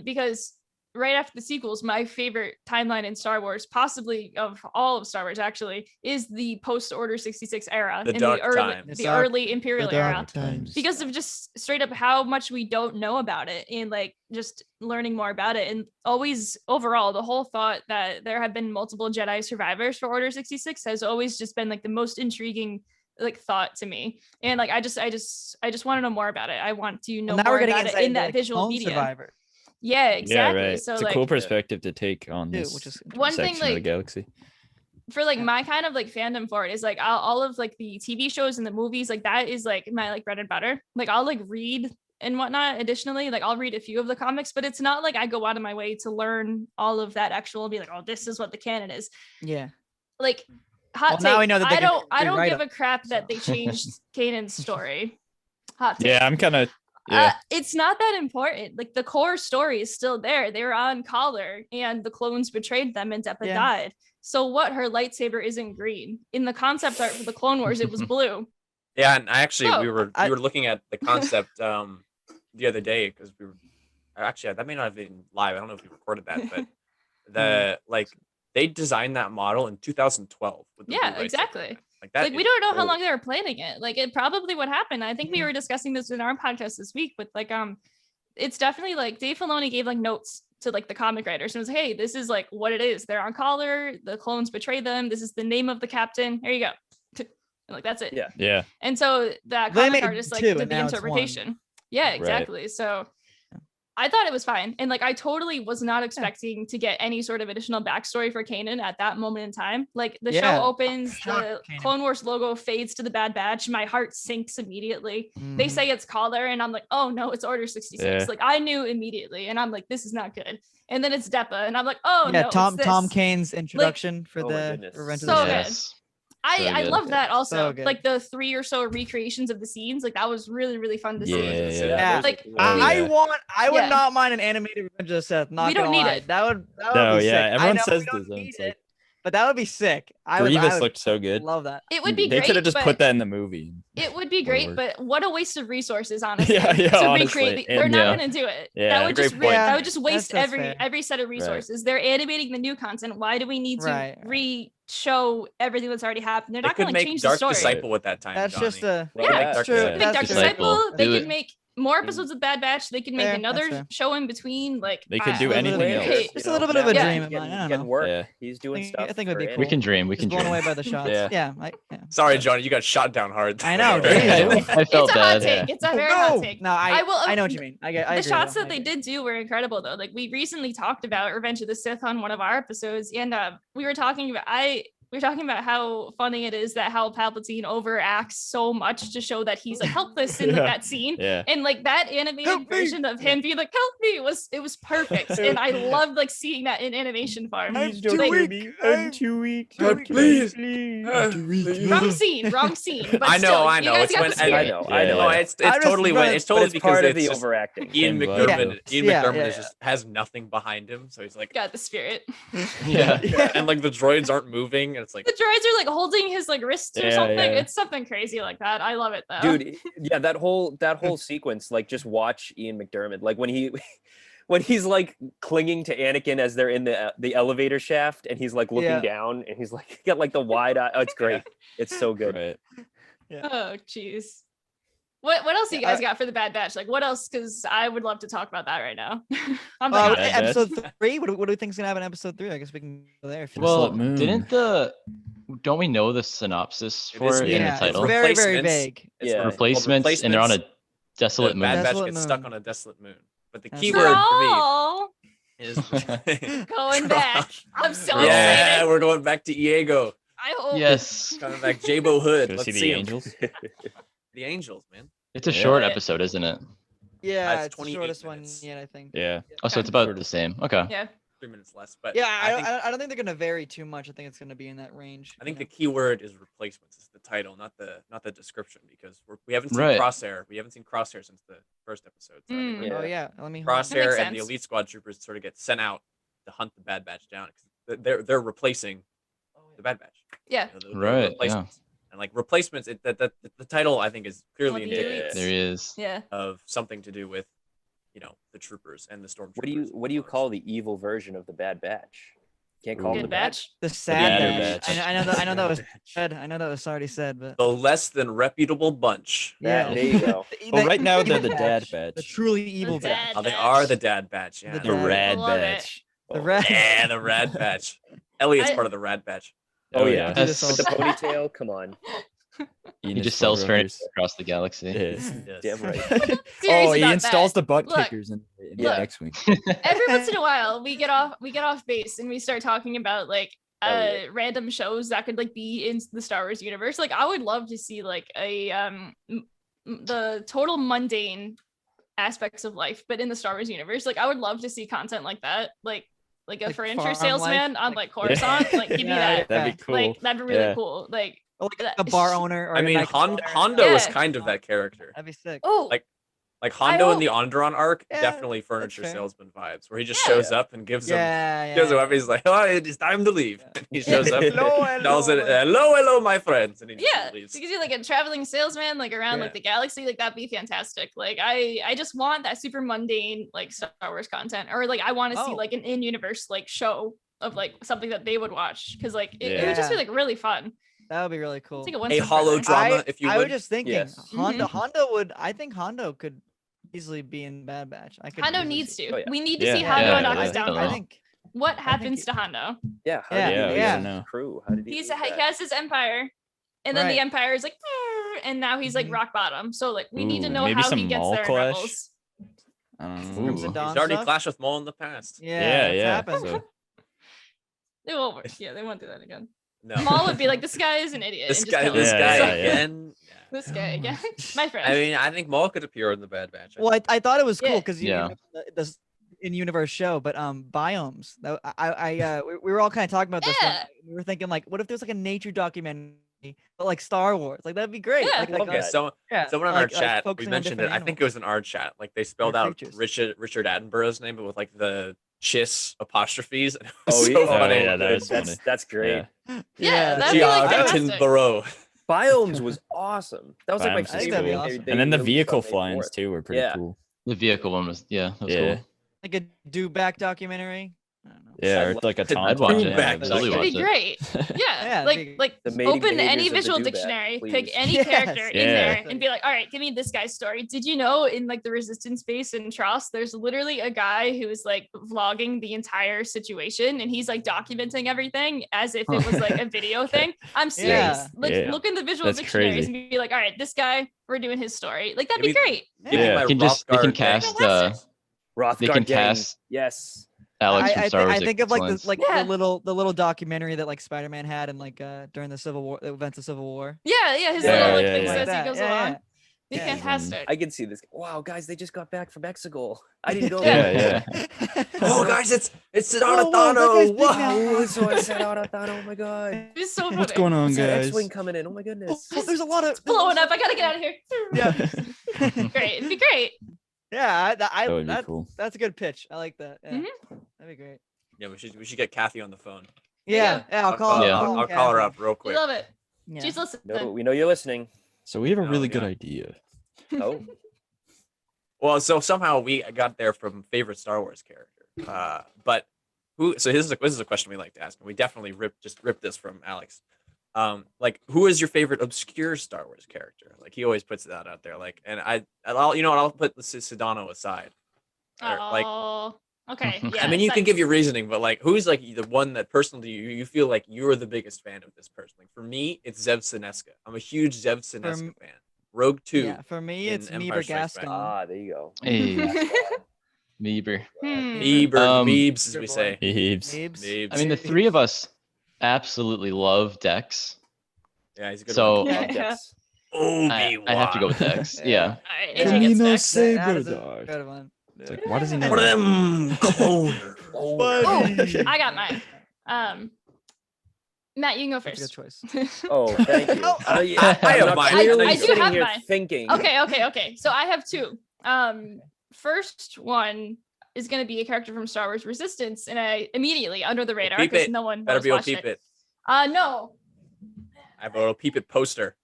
Because right after the sequels, my favorite timeline in Star Wars, possibly of all of Star Wars, actually, is the post Order 66 era The in dark the early times. the early Imperial era. times. Because of just straight up how much we don't know about it and like just learning more about it, and always overall the whole thought that there have been multiple Jedi survivors for Order 66 has always just been like the most intriguing like thought to me. And like I just want to know more about it. I want to know Well, now more we're getting about it insight in into that the visual clone media. survivor, Yeah, exactly. Yeah, right. So it's a like cool perspective to take on too, this which is one thing section of the like galaxy. for like Yeah. my kind of like fandom for it is like all of like the TV shows and the movies, like that is like my like bread and butter. Like I'll like read and whatnot. Additionally, like I'll read a few of the comics, but it's not like I go out of my way to learn all of that actual and be like, oh, this is what the canon is. yeah. Like hot Well, take. now we know that they I can don't rewrite give them, a crap that so. they changed Kanan's story. Hot take. Yeah, I'm kind of. Yeah. It's not that important. Like the core story is still there. They were on collar and the clones betrayed them and Depa Yeah. died. So what? Her lightsaber isn't green. In the concept art for the Clone Wars, it was blue. Yeah, and actually So, we were looking at the concept the other day because we were actually that may not have been live. I don't know if we recorded that, but the like they designed that model in 2012 with the Yeah, blue lightsaber. exactly. Like that. Like we is don't know how old. long they were planning it. Like it probably would happen. I think we were discussing this in our podcast this week with like it's definitely like Dave Filoni gave like notes to like the comic writers and was hey, this is like what it is. They're on collar, the clones betray them. This is the name of the captain. Here you go. And like that's it. Yeah. Yeah. And so that They comic made artist like two, did and the now it's one. interpretation. Yeah, exactly. So I thought it was fine. And like I totally was not expecting to get any sort of additional backstory for Kanan at that moment in time. Like the Yeah. show opens, Shocked the Kanan. Clone Wars logo fades to the Bad Batch. My heart sinks immediately. They Mhm. say it's Collar, and I'm like, oh no, it's Order 66. Yeah. Like I knew immediately, and I'm like, this is not good. And then it's Depa, and I'm like, oh yeah, no, Tom it's Tom this. Kane's introduction for oh my the goodness. Revenge of So the good. Sith. Yes. I good. love that also. So good. Like the 3 or so recreations of the scenes, like that was really, really fun to see. Yeah. those Like, are cool. Oh, I yeah. want. I would Yeah. not mind an animated Revenge of the Sith. Not We don't gonna need lie. it. That would No, be yeah, sick. everyone I know says we don't this, and need it's like- it, but that would be sick. I would. Grievous I would looked so good. love that. it would be They great. could have just but put that in the movie. It would be great, Whatever. but what a waste of resources, honestly. Yeah, yeah, to honestly. recreate. They're And- not yeah. going to do it. Yeah, that would great just point. that would just waste That's fair. every set of resources. They're animating the new content. Why do we need to Right. re-show everything that's already happened? They're They not going could to make change Dark the story. Disciple with that time. That's Johnny. just a. Well, Yeah, that's Dark true. Disciple. They could make Dark Disciple. Disciple. They Do could it. make more episodes of Bad Batch. They could make Fair, that's another fair. show in between. Like They could I- do anything Landis, else. you Just a know, little bit of a now dream he's of mine, I getting- don't getting know. work. Yeah. He's doing I stuff. think it'd be for cool. We can dream. We Just can blown dream. away by the shots. Yeah. Yeah. Sorry, Johnny, you got shot down hard. I know, Yeah. geez. I felt It's a hot bad. take. It's a very hot take. No, I will. I know what you mean. I The agree, shots though. that they did do were incredible though. Like we recently talked about Revenge of the Sith on one of our episodes, and we were talking about how funny it is that Hal Palpatine overacts so much to show that he's like helpless in like, Yeah. that scene. Yeah. And like that animated Help me! version of him being like "Help me" was perfect, and I loved like seeing that in animation form. I'm don't too kill weak. me. I'm I'm too weak. God, please. I'm too weak. Wrong scene, wrong scene. But I know, still, I you know. guys It's got when the spirit. I know. Yeah, I know. No, yeah. it's I just totally when run- it's But totally it's because part of it's the just overacting. Ian Same McDermott. vibe. Ian Yeah, McDermott yeah, is just has nothing behind him, so he's like, Got the spirit. Yeah. and like the droids aren't moving, and it's like, The droids are like holding his like wrists or Yeah, something. yeah. It's something crazy like that. I love it though. Dude, yeah, that whole sequence, like just watch Ian McDermott, like when he when he's like clinging to Anakin as they're in the elevator shaft and he's like looking Yeah. down and he's like got like the wide eye. Oh, it's great. It's so good. Right. Oh jeez. What else you guys Yeah, got for the Bad Batch? Like what else? Because I would love to talk about that right now. I'm Uh, down. Bad Batch. episode 3. What do we think's gonna happen in episode 3? I guess we can go there. If you Well, Desolate Moon. don't we know the synopsis It for is- it in yeah, the it's title? very very Replacements. vague. It's Yeah. called Replacements, and they're on a desolate the moon. Bad Batch Desolate gets stuck moon. on a desolate moon. But the That's key right. word for me Thrall. is Going back. I'm so yeah, excited. we're going back to Iego. I hope. Yes, Coming back, Jabo Hood. Go Let's see see, the him. Angels. The Angels, man. it's a Yeah. short episode, isn't it? Yeah, it's it's the 28 shortest one minutes. yet, I think. Yeah. Oh, so it's about the same. Okay. Yeah. 3 minutes less, but Yeah, I think I don't think they're gonna vary too much. I think it's gonna be in that range. I think you the key word is replacements. It's the title, not the description, because we haven't seen Right. Crosshair. We haven't seen Crosshair since the first episode. So I think Mm. we're know? gonna- Oh yeah, let me. Crosshair makes and the sense. Elite Squad troopers sort of get sent out to hunt the Bad Batch down because they're replacing the Bad Batch. Yeah. You know, they're Right, yeah. replacements. And like replacements, the title I think is clearly Well, the indicative elites. There he is. Yeah. of something to do with, the troopers and the stormtroopers. What do you call the evil version of the Bad Batch? Can't call Ooh. them Good the Bad batch. The sad Bad batch. Batch. I know that was said. I know that was already said, but The less than reputable bunch. That, yeah. there you go. Well, right now they're evil the Dad the Batch. truly evil The batch. Dad Oh, they Batch. are the Dad Batch. Yeah. The The Dad- Rad Love it. Batch. The Rad. Yeah, the Rad Batch. Elliot's I- part of the Rad Batch. Oh, yeah. Do this all With the day. ponytail, come on. He Enos just sells furniture Rockers. across the galaxy. Yeah. Yes. Damn right. Oh, Serious he about installs that. the butt Look, kickers in the Look. X-wing. Every once in a while we get off base and we start talking about like Elliot. random shows that could like be in the Star Wars universe. Like I would love to see like the total mundane aspects of life, but in the Star Wars universe. Like I would love to see content like that. Like a Like furniture farm salesman life, on like- like Coruscant. Like give me Yeah, that. That'd be cool. Like that'd be really Yeah. cool. Like Or like that- a bar owner. Or I a mean, nightclub owner. Hondo is Yeah. kind of that character. That'd be sick. oh Like Hondo in hope- the Onderon arc, Yeah, definitely that's furniture fair. salesman vibes, where he just Yeah. shows up and gives him Yeah, gives him yeah. up. He's like, "Oh, it is time to leave." And he shows up, Hello, tells it, hello. "Hello, my friends," and he just yeah, leaves. because you're like a traveling salesman like around like Yeah. the galaxy, like that'd be fantastic. Like I just want that super mundane like Star Wars content, or like I want to see Oh. like an in-universe like show of like something that they would watch, because like it would just be Yeah. like really fun. That would be really cool. It's like a one A hollow drama, if you I would. was just thinking, Yes. Hondo. Mhm. Hondo would. I think Hondo could easily be in Bad Batch. I could. Hondo easily needs see- to. Oh, yeah. We need to Yeah. see Hondo Yeah, and yeah, Knock Us Down. definitely. I think. What think happens it- to Hondo? Yeah. How Yeah, did he yeah, lose we yeah. don't know. crew? How did he? He lose that? has his empire, and then the Right. empire is like, "Brr," and now he's like Mhm. rock bottom. So like we need to Ooh, know maybe how he some gets mall there in clash? Rebels. I don't know. Crimson Ooh. Dawn He's already stuff? clashed with Maul in the past. Yeah. It's yeah. happened. So, They won't work. Yeah, they won't do that again. No, Maul would be like, this guy is an idiot. this and just guy, kill this him. guy Yeah, yeah, yeah. again. Yeah. This guy again. My friend. I mean, I think Maul could appear in the Bad Batch. Well, I thought it was cool Yeah. because Yeah. the in universe show, but biomes. We were all kind of talking about this. one. Yeah. We were thinking like, what if there's like a nature documentary, but like Star Wars? Like that'd be great. Yeah. Like, Love Okay, that. so yeah, someone in our like chat, we focusing on mentioned it. different I think it was in our chat. Like they spelled Or out creatures. Richard Attenborough's name, but with like the Chiss apostrophes. And it Oh, was yeah. so Oh, funny. yeah, that was that's funny. that's great. Yeah. animals. Yeah, that's that'd be, like, Gia fantastic. Attenborough. Biomes was awesome. That was like my Biomes is I think that'd be favorite. awesome. and then the released vehicle on May flyings 4th. too were pretty Yeah. cool. The vehicle one was that was Yeah. cool. like a do back documentary. I don't know. Yeah, or I'd like a I'd Tauntaun. watch yeah, it. Back Absolutely That'd be watch it. great. Yeah, Yeah, like big- like The mating open behaviors any of the visual dewback, dictionary, pick please. any Yes. character in Yeah. there, and be like, all right, give me this guy's story. Did you know in like the Resistance base in Tross, there's literally a guy who is like vlogging the entire situation, and he's like documenting everything as if it was like a video thing. I'm serious. Yeah. Like Yeah. look in the visual That's dictionaries crazy. and be like, all right, this guy, we're doing his story. Like that'd Maybe- be great. Give me Yeah. my They can Rothgar cast, gang. Rothgar They can gang. cast- Yes. Alex from Star Wars. I think of like the Excellence. Yeah. the little documentary that like Spider-Man had in like during the Civil War, the events of Civil War. Yeah, his Yeah, little like yeah, things yeah. as Like he goes that. along. Be Yeah. fantastic. I can see this. Wow, guys, they just got back from Mexico. I didn't know Yeah. that. Yeah, Oh, guys, it's Whoa, that guy's Donatano. big Whoa. now. Oh, so I said, oh my god. It's so funny. What's going on, It's an guys? X-wing coming in. Oh my goodness. Oh, there's a lot of Blowing up. I gotta get out of here. Yeah, Great. It'd be great. yeah. That would be cool. That's a good pitch. I like that. Yeah, Mhm. that'd be great. Yeah, we should get Kathy on the phone. Yeah, yeah. I'll call. Yeah. I'll call her Kathy. up real We quick. love it. Yeah. She's listening. No, we know you're listening. So we have a Oh, really good yeah. idea. Oh, Well, so somehow we got there from favorite Star Wars character. But who? So this is a question we like to ask, and we definitely ripped this from Alex. Like, who is your favorite obscure Star Wars character? Like, he always puts that out there. Like, and I'll you know what, I'll put the Sedano aside. Like, Oh, okay. Yeah. I mean, you can so- give your reasoning, but like, who's like the one that personally you feel like you're the biggest fan of this person? Like, for me, it's Zev Sineska. I'm a huge Zev Sineska m- fan. Rogue 2. Yeah, for me, in it's Empire Meeber Strikes Back. Gascon. There you go. Hey, Meeber. Meebs, as Good we boy. say. Heaves. Meebs. Meebs. I mean, the three of us absolutely love Dex. Yeah, he's a good So- one. Yeah. Yes. I have to go with Dex. Yeah. All right, AJ gets Camino next. That Saber is a Dog. good one. It's like, why does he know? One of that? them cloners. Oh, I got mine. Matt, you can go That's a good first. choice. Oh, thank you. Oh, I have I'm not mine. clearly I do sitting have here mine. thinking. Okay. So I have two. First one is gonna be a character from Star Wars Resistance, and I immediately under the radar Peep because it. no one Better knows be able watched to peep it. it. No, I have a little peep it poster.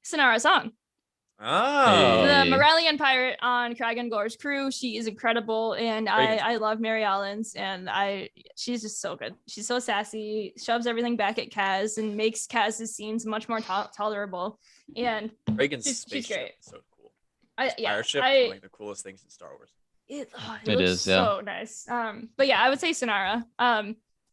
Sonara Song. Oh. The Hey. Moralian pirate on Kragan Gore's crew. She is incredible, and Very good. I love Mary Allens, and she's just so good. She's so sassy, shoves everything back at Kaz, and makes Kaz's scenes much more tolerable. And Reagan's she's spaceship great. is so cool. yeah, Fireship is like the coolest things in Star Wars. it It looks is, yeah. so nice. But yeah, I would say Sonara.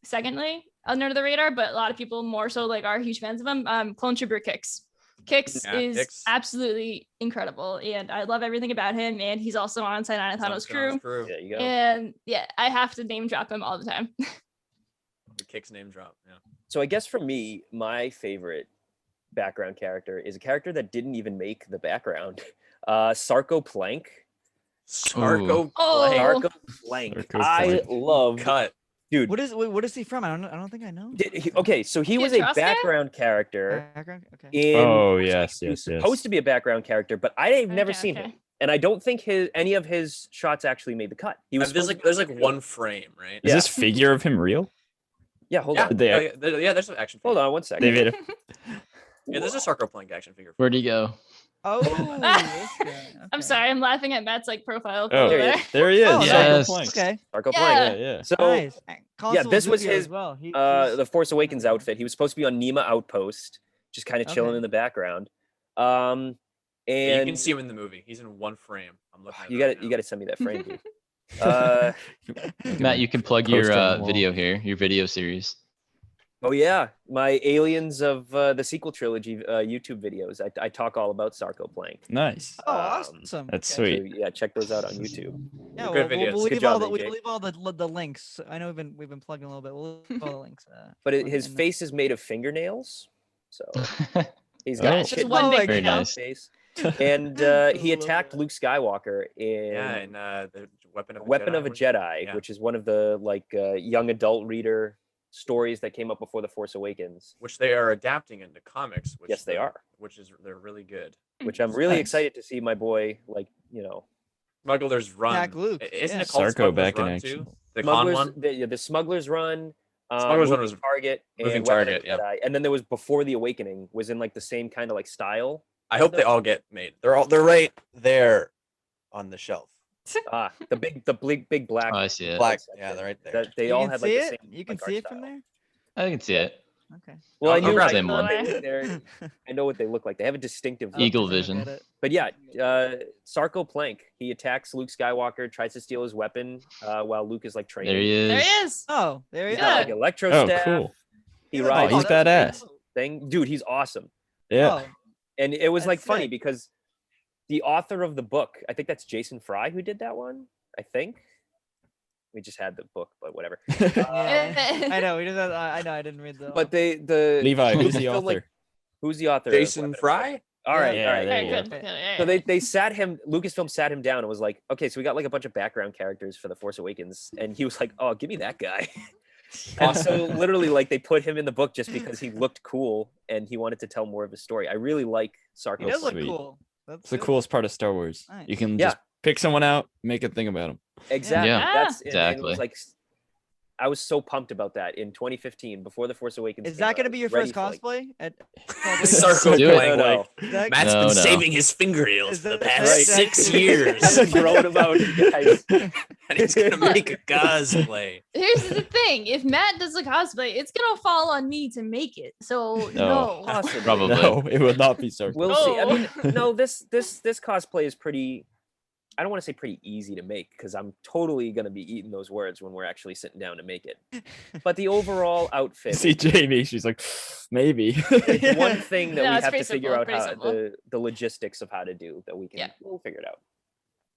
Secondly, under the radar, but a lot of people more so like are huge fans of him. Clone Trooper Kix. Kix Yeah, is Kix. absolutely incredible, and I love everything about him. And he's also on Sinanatano's crew. There you go. And yeah, I have to name drop him all the time. The Kicks name drop. Yeah. So I guess for me, my favorite background character is a character that didn't even make the background. Sarko Plank. Sarko Oh. Plank. Sarko Plank. Sarko I Plank. love Cut. dude. What is he from? I don't think I know. Okay, so he He was a a Trust fan? background character Background? Okay. in. Oh, Force yes, Awakens. He was yes, yes. supposed to be a background character, but I've never seen him, and I don't think any of his shots actually made the cut. He was There's supposed like to be- one frame, right? Is Yeah. this figure of him real? Yeah, hold Yeah. on. They- There's an action Hold figure. on one second. They made it. Yeah, there's a Sarko Plank action figure. Where'd he go? Oh, this guy. I'm Okay. sorry, I'm laughing at Matt's like profile. Oh, photo There he there. is. There he is. Oh, Sarko yes. Plank. Okay. Sarko Yeah. Plank. Yeah, yeah. So Nice. yeah, this was Zubio his as well. the Force Awakens outfit. He was supposed to be on Nima Outpost, just kind of chilling Okay. in the background. Yeah, And you can see him in the movie. He's in one frame. I'm looking at you it got right to you now. got to send me that frame, dude. Matt, you can plug your Post on the wall. video here, your video series. Oh yeah, my Aliens of the sequel trilogy YouTube videos. I talk all about Sarko Plank. Nice. Oh, Um, awesome. That's Okay. sweet. So, yeah, check those out on YouTube. Yeah, Good videos. We'll Good leave job, all the, AJ. we'll leave all the links. I know we've been plugging a little bit. We'll leave all the links. But on- his in the- face is made of fingernails, so he's Oh. got It's just kitten one Oh, big my Very nail. nice. face. And he love attacked that. Luke Skywalker in Yeah, and the Weapon of a Weapon Jedi. of a was- Jedi, Yeah. which is one of the young adult reader stories that came up before The Force Awakens, which they are adapting into comics. Which Yes, they are. Which is they're really good. which I'm really Nice. excited to see my boy Smuggler's Run. Attack Luke, Isn't yeah. it called Sarko Smuggler's back in Run action. too? The con Smugglers, one. the Smuggler's Run, Smuggler's Run Moving was Target, Moving and Weapon of Target, the yeah. Jedi. And then there was Before the Awakening, was in like the same kind of like style. I hope they all get made. They're right there on the shelf. The big black. Oh, I see it. Black. section. Yeah, they're right there. That they You all can had see like the it? same. You can like, see art it from style. there. I can see it. Okay. Well, I I'll knew grab like, same one. I know what they look like. They have a distinctive look. Eagle I'll look vision. at it. But yeah, Sarko Plank. He attacks Luke Skywalker, tries to steal his weapon while Luke is like training. There he is. There he is. Oh, there he He's is. got like electro Oh, staff. cool. He Oh, rides he's the badass. thing. Dude, he's awesome. Yeah. Oh, And it was like That's funny sick. because the author of the book, I think that's Jason Fry who did that one. I think. We just had the book, but whatever. yeah. I know. We did that. I know. I didn't read the. But the Levi, who's the Lucasfilm, author? like, who's the author? of Jason Weapon of Fry. All right, Yeah, all right. there Very you go. good. Yeah, So yeah. they sat him. Lucasfilm sat him down and was like, "Okay, so we got like a bunch of background characters for the Force Awakens," and he was like, "Oh, give me that guy." And so literally, like they put him in the book just because he looked cool and he wanted to tell more of his story. I really like Sarko. he does look Sweet. cool. That's It's the good. coolest part of Star Wars. Nice. You can Yeah. just pick someone out, make a thing about them. Exactly. Yeah, That's and it exactly. was like I was so pumped about that in 2015 before The Force Awakens. Is came that out. going I to be was your ready first for, like, cosplay? At Sarko Do it. playing No, like Is that- Matt's No, been no. saving his fingernails Is for the that past right? 6 That- years, I've been growing them out, guys. and he's gonna make a cosplay. Here's the thing: if Matt does a cosplay, it's gonna fall on me to make it. So No. no. Possibly. Probably. No, it will not be Sarko. We'll see. I Oh. mean, no, this cosplay is pretty. I don't want to say pretty easy to make because I'm totally gonna be eating those words when we're actually sitting down to make it. But the overall outfit, See Jamie, she's like, maybe. it's one thing that No, we it's have to pretty figure simple, out pretty how simple. the logistics of how to do that. We can Yeah. we'll figure it out.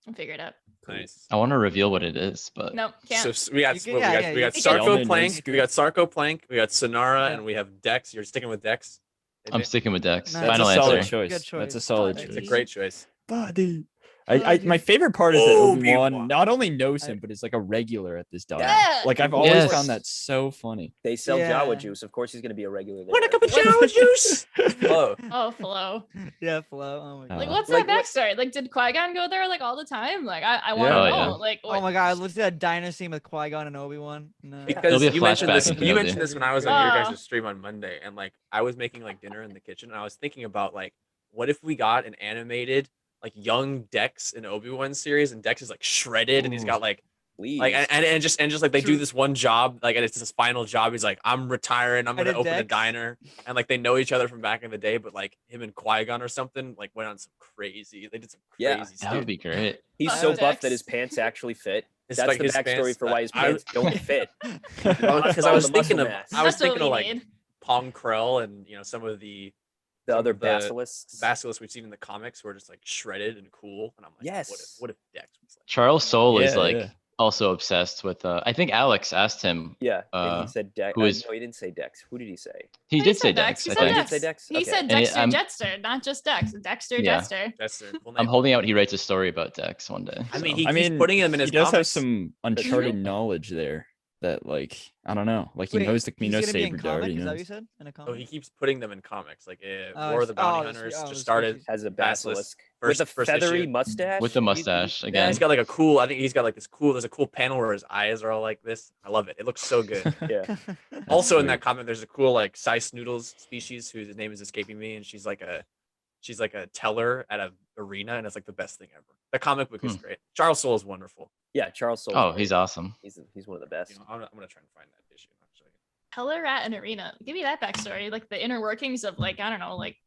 I'll figure it out. Nice. I want to reveal what it is, but No, can't. So we got You can- what, yeah, we got you can- Sarko Y'all know Plank, this. we got Sarko Plank, we got Sonara, Yeah. and we have Dex. You're sticking with Dex. I'm sticking with Dex. Nice. That's Final a solid answer. choice. Good choice. That's a solid Solid It's choice. a great choice. Buddy. Buddy. My favorite part is that Obi-Wan. Obi-Wan not only knows I- him, but is like a regular at this diner. Yeah. Like I've always Yes. found that so funny. They sell Yeah. Jawa juice. Of course, he's gonna be a regular there. Want a cup of Jawa juice? Oh, Oh, Flo. Yeah, Flo. Oh my god. Like, what's Like, that what- backstory? Like, did Qui-Gon go there like all the time? Like, I want to Yeah. know. Oh, yeah. Like, Oh my god, let's do that diner scene with Qui-Gon and Obi-Wan. No. There'll because be a you mentioned flashback this. in You Kenobi. mentioned this when I was on your Ah. guys' stream on Monday, and like I was making like dinner in the kitchen, and I was thinking about like, what if we got an animated like young Dex in Obi-Wan series, and Dex is like shredded, and he's got like Please. and just like they do True. this one job, like and it's his final job. He's like, I'm retiring. I'm gonna Shredded open a Dex? diner, and like they know each other from back in the day, but like him and Qui-Gon or something like went on some crazy. They did some crazy Yeah. stuff. That would be great. He's Oh, so buff Dex. that his pants actually fit. It's That's like the his backstory pants- for why his I- pants don't fit. Because I all was the thinking muscle of mass. I was That's what thinking of we like need. Pong Krell and some of the The some other of basilisks. basilisks we've seen in the comics who are just like shredded and cool. And I'm like, Yes. what if Dex was like? Charles Soule is Yeah, like yeah. also obsessed with. I think Alex asked him. Yeah, and Uh, he said Dex. who is- No, he didn't say Dex. Who did he say? He Oh, did say said Dex. He I said think. Did Dex. say Dex? He Okay. said And Dexter I'm- Jetster, not just Dex. Dexter Yeah. Jetster. That's their full name. I'm holding out. He writes a story about Dex one day. I mean, so. he I keeps mean, putting him in his he does have comics. some uncharted knowledge there that like I don't know. Like he Wait, knows the he's Camino gonna be in Saber comic? Dart. Is that what you said? In a comic? Oh, he keeps putting them in comics. Like Oh, War of the Bounty this- Hunters this just started. species. Has a Basilisk. basilisk First- with a first feathery issue. mustache. With the mustache, again. He's got like a cool. I think he's got like this cool. There's a cool panel where his eyes are all like this. I love it. It looks so good. Yeah. Also in sweet. that comic, there's a cool like Sice Noodles species whose name is escaping me, and she's like a teller at a arena, and it's like the best thing ever. The comic book is great. Charles Soule is wonderful. Yeah, Charles Soule. Oh, he's awesome. He's one of the best. I'm gonna try and find that issue. I'll show you. Teller at an arena. Give me that backstory, like the inner workings of like I don't know, like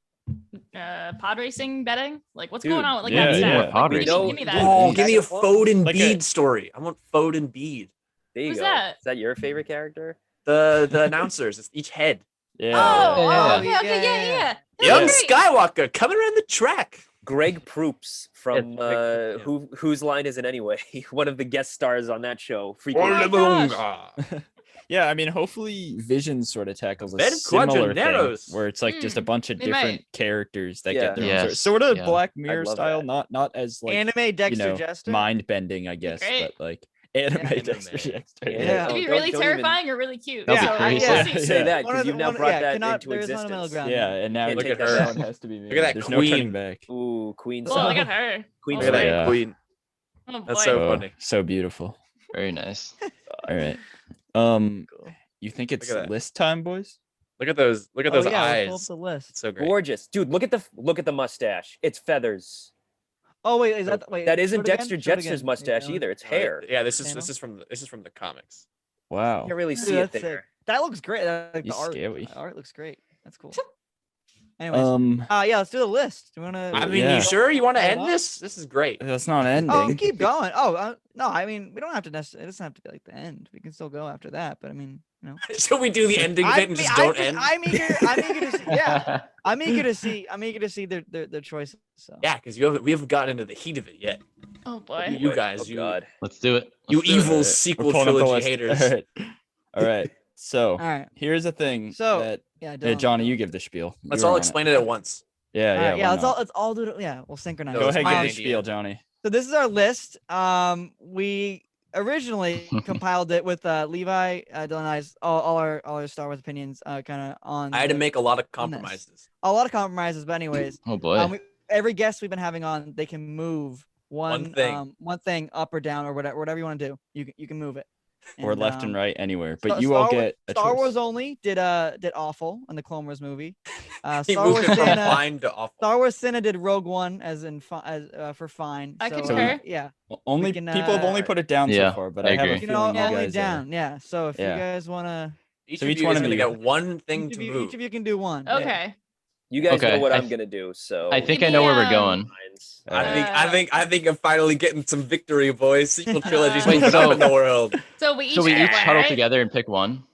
pod racing betting. Like what's Dude, going on with like yeah, that yeah. stuff? Pod Give me- racing. Give me that. Oh, He's give me a got a- Foden like a- Bede story. I want Foden Bede. There you Who's go. that? Is that your favorite character? The announcers. It's each head. Yeah. Oh, Yeah. okay, okay, yeah. Young Great. Skywalker coming around the track. Greg Proops from Yeah. whose line is it anyway? One of the guest stars on that show. Oh Freaking my gosh. Yeah, I mean, hopefully Vision sort of tackles a Ben similar thing Quadraneros. where it's like just a bunch of they different might. characters that Yeah. get their own Yes, sort of yeah. Black Mirror love style, that. not as like Anime Dexter Jester. mind bending, I guess, Great. but like anime Anime. Dexter Jester. Yeah. Could be Don't- really don't even- terrifying or really cute. That'd be So, crazy. we'll Yeah. see. say that One of because the- you've now one- brought yeah, that cannot- into there is not a middle existence. ground. Yeah, and now Can't like take that that back. one has to be made. Look at that There's no turning queen. back. Ooh, Queen Oh, Song. look at her. Queen Oh, Look at that Yeah. queen. Oh, That's boy. so Oh, funny. so beautiful. Very nice. All right. Cool. You think it's Look at that. list time, boys? Look at those. Look at Oh, those yeah, let's pull up eyes. the list. It's so great. Gorgeous, dude. Look at the mustache. It's feathers. Oh wait, is that wait? That show isn't it again? Dexter Show it again. Jester's mustache Yeah. either. It's hair. Yeah, this is Panel? from the comics. Wow. Can't really Dude, see it that's there. sick. That looks great. Like, He's the art, scary. the art looks great. That's cool. Anyways, yeah, let's do the list. Do you wanna? I mean, Yeah. you sure you want to Hold end on. this? This is great. That's not ending. Oh, keep going. Oh, no, I mean, we don't have to necessarily. It doesn't have to be like the end. We can still go after that. But I mean, you know. So we do the ending bit and just don't end. I'm eager to see. Yeah, I'm eager to see. I'm eager to see their choices. So. Yeah, because we haven't gotten into the heat of it yet. Oh boy. You guys, Oh, you God. Let's do it. you Let's do it. evil We're sequel pulling up the trilogy list. haters. All right. So All right. here's a thing So, that Yeah, Johnny, you give the spiel. Let's You were all on it. explain it at once. Yeah, All yeah. right, why let's not? all do it. Yeah, we'll synchronize. No, Go it's ahead, my give the idea. spiel, Johnny. So this is our list. We originally compiled it with Levi, Dylan, and I's all our Star Wars opinions, kind of on. I had to the- make a lot of on this. compromises. a lot of compromises, but anyways, Oh boy. every guest we've been having on, they can move one thing. one thing up or down or whatever you want to do. You can move it. or left and right anywhere. But Star- you all Star Wars- get a Star choice. Wars only did awful in the Clone Wars movie. He Star moved Wars it from Cinna, fine to awful. Star Wars Cinna did Rogue One as in for fine. I so, concur. yeah, Only can, people have only put it down yeah, so far, but I I have a agree. you feeling know, you only guys down. Yeah. So if yeah. you guys wanna, Each So of each you one is of gonna you- get one thing each to of, you, move. each of you can do one. Yeah. Okay. You guys Okay, know what I I'm th- gonna do. So I think Give I know me, where we're um, going. Lines. All right. I think I'm finally getting some victory, boys. Sequel trilogy's Wait, moving so- up in the world. So we each So we get each one, huddle right? together and pick one.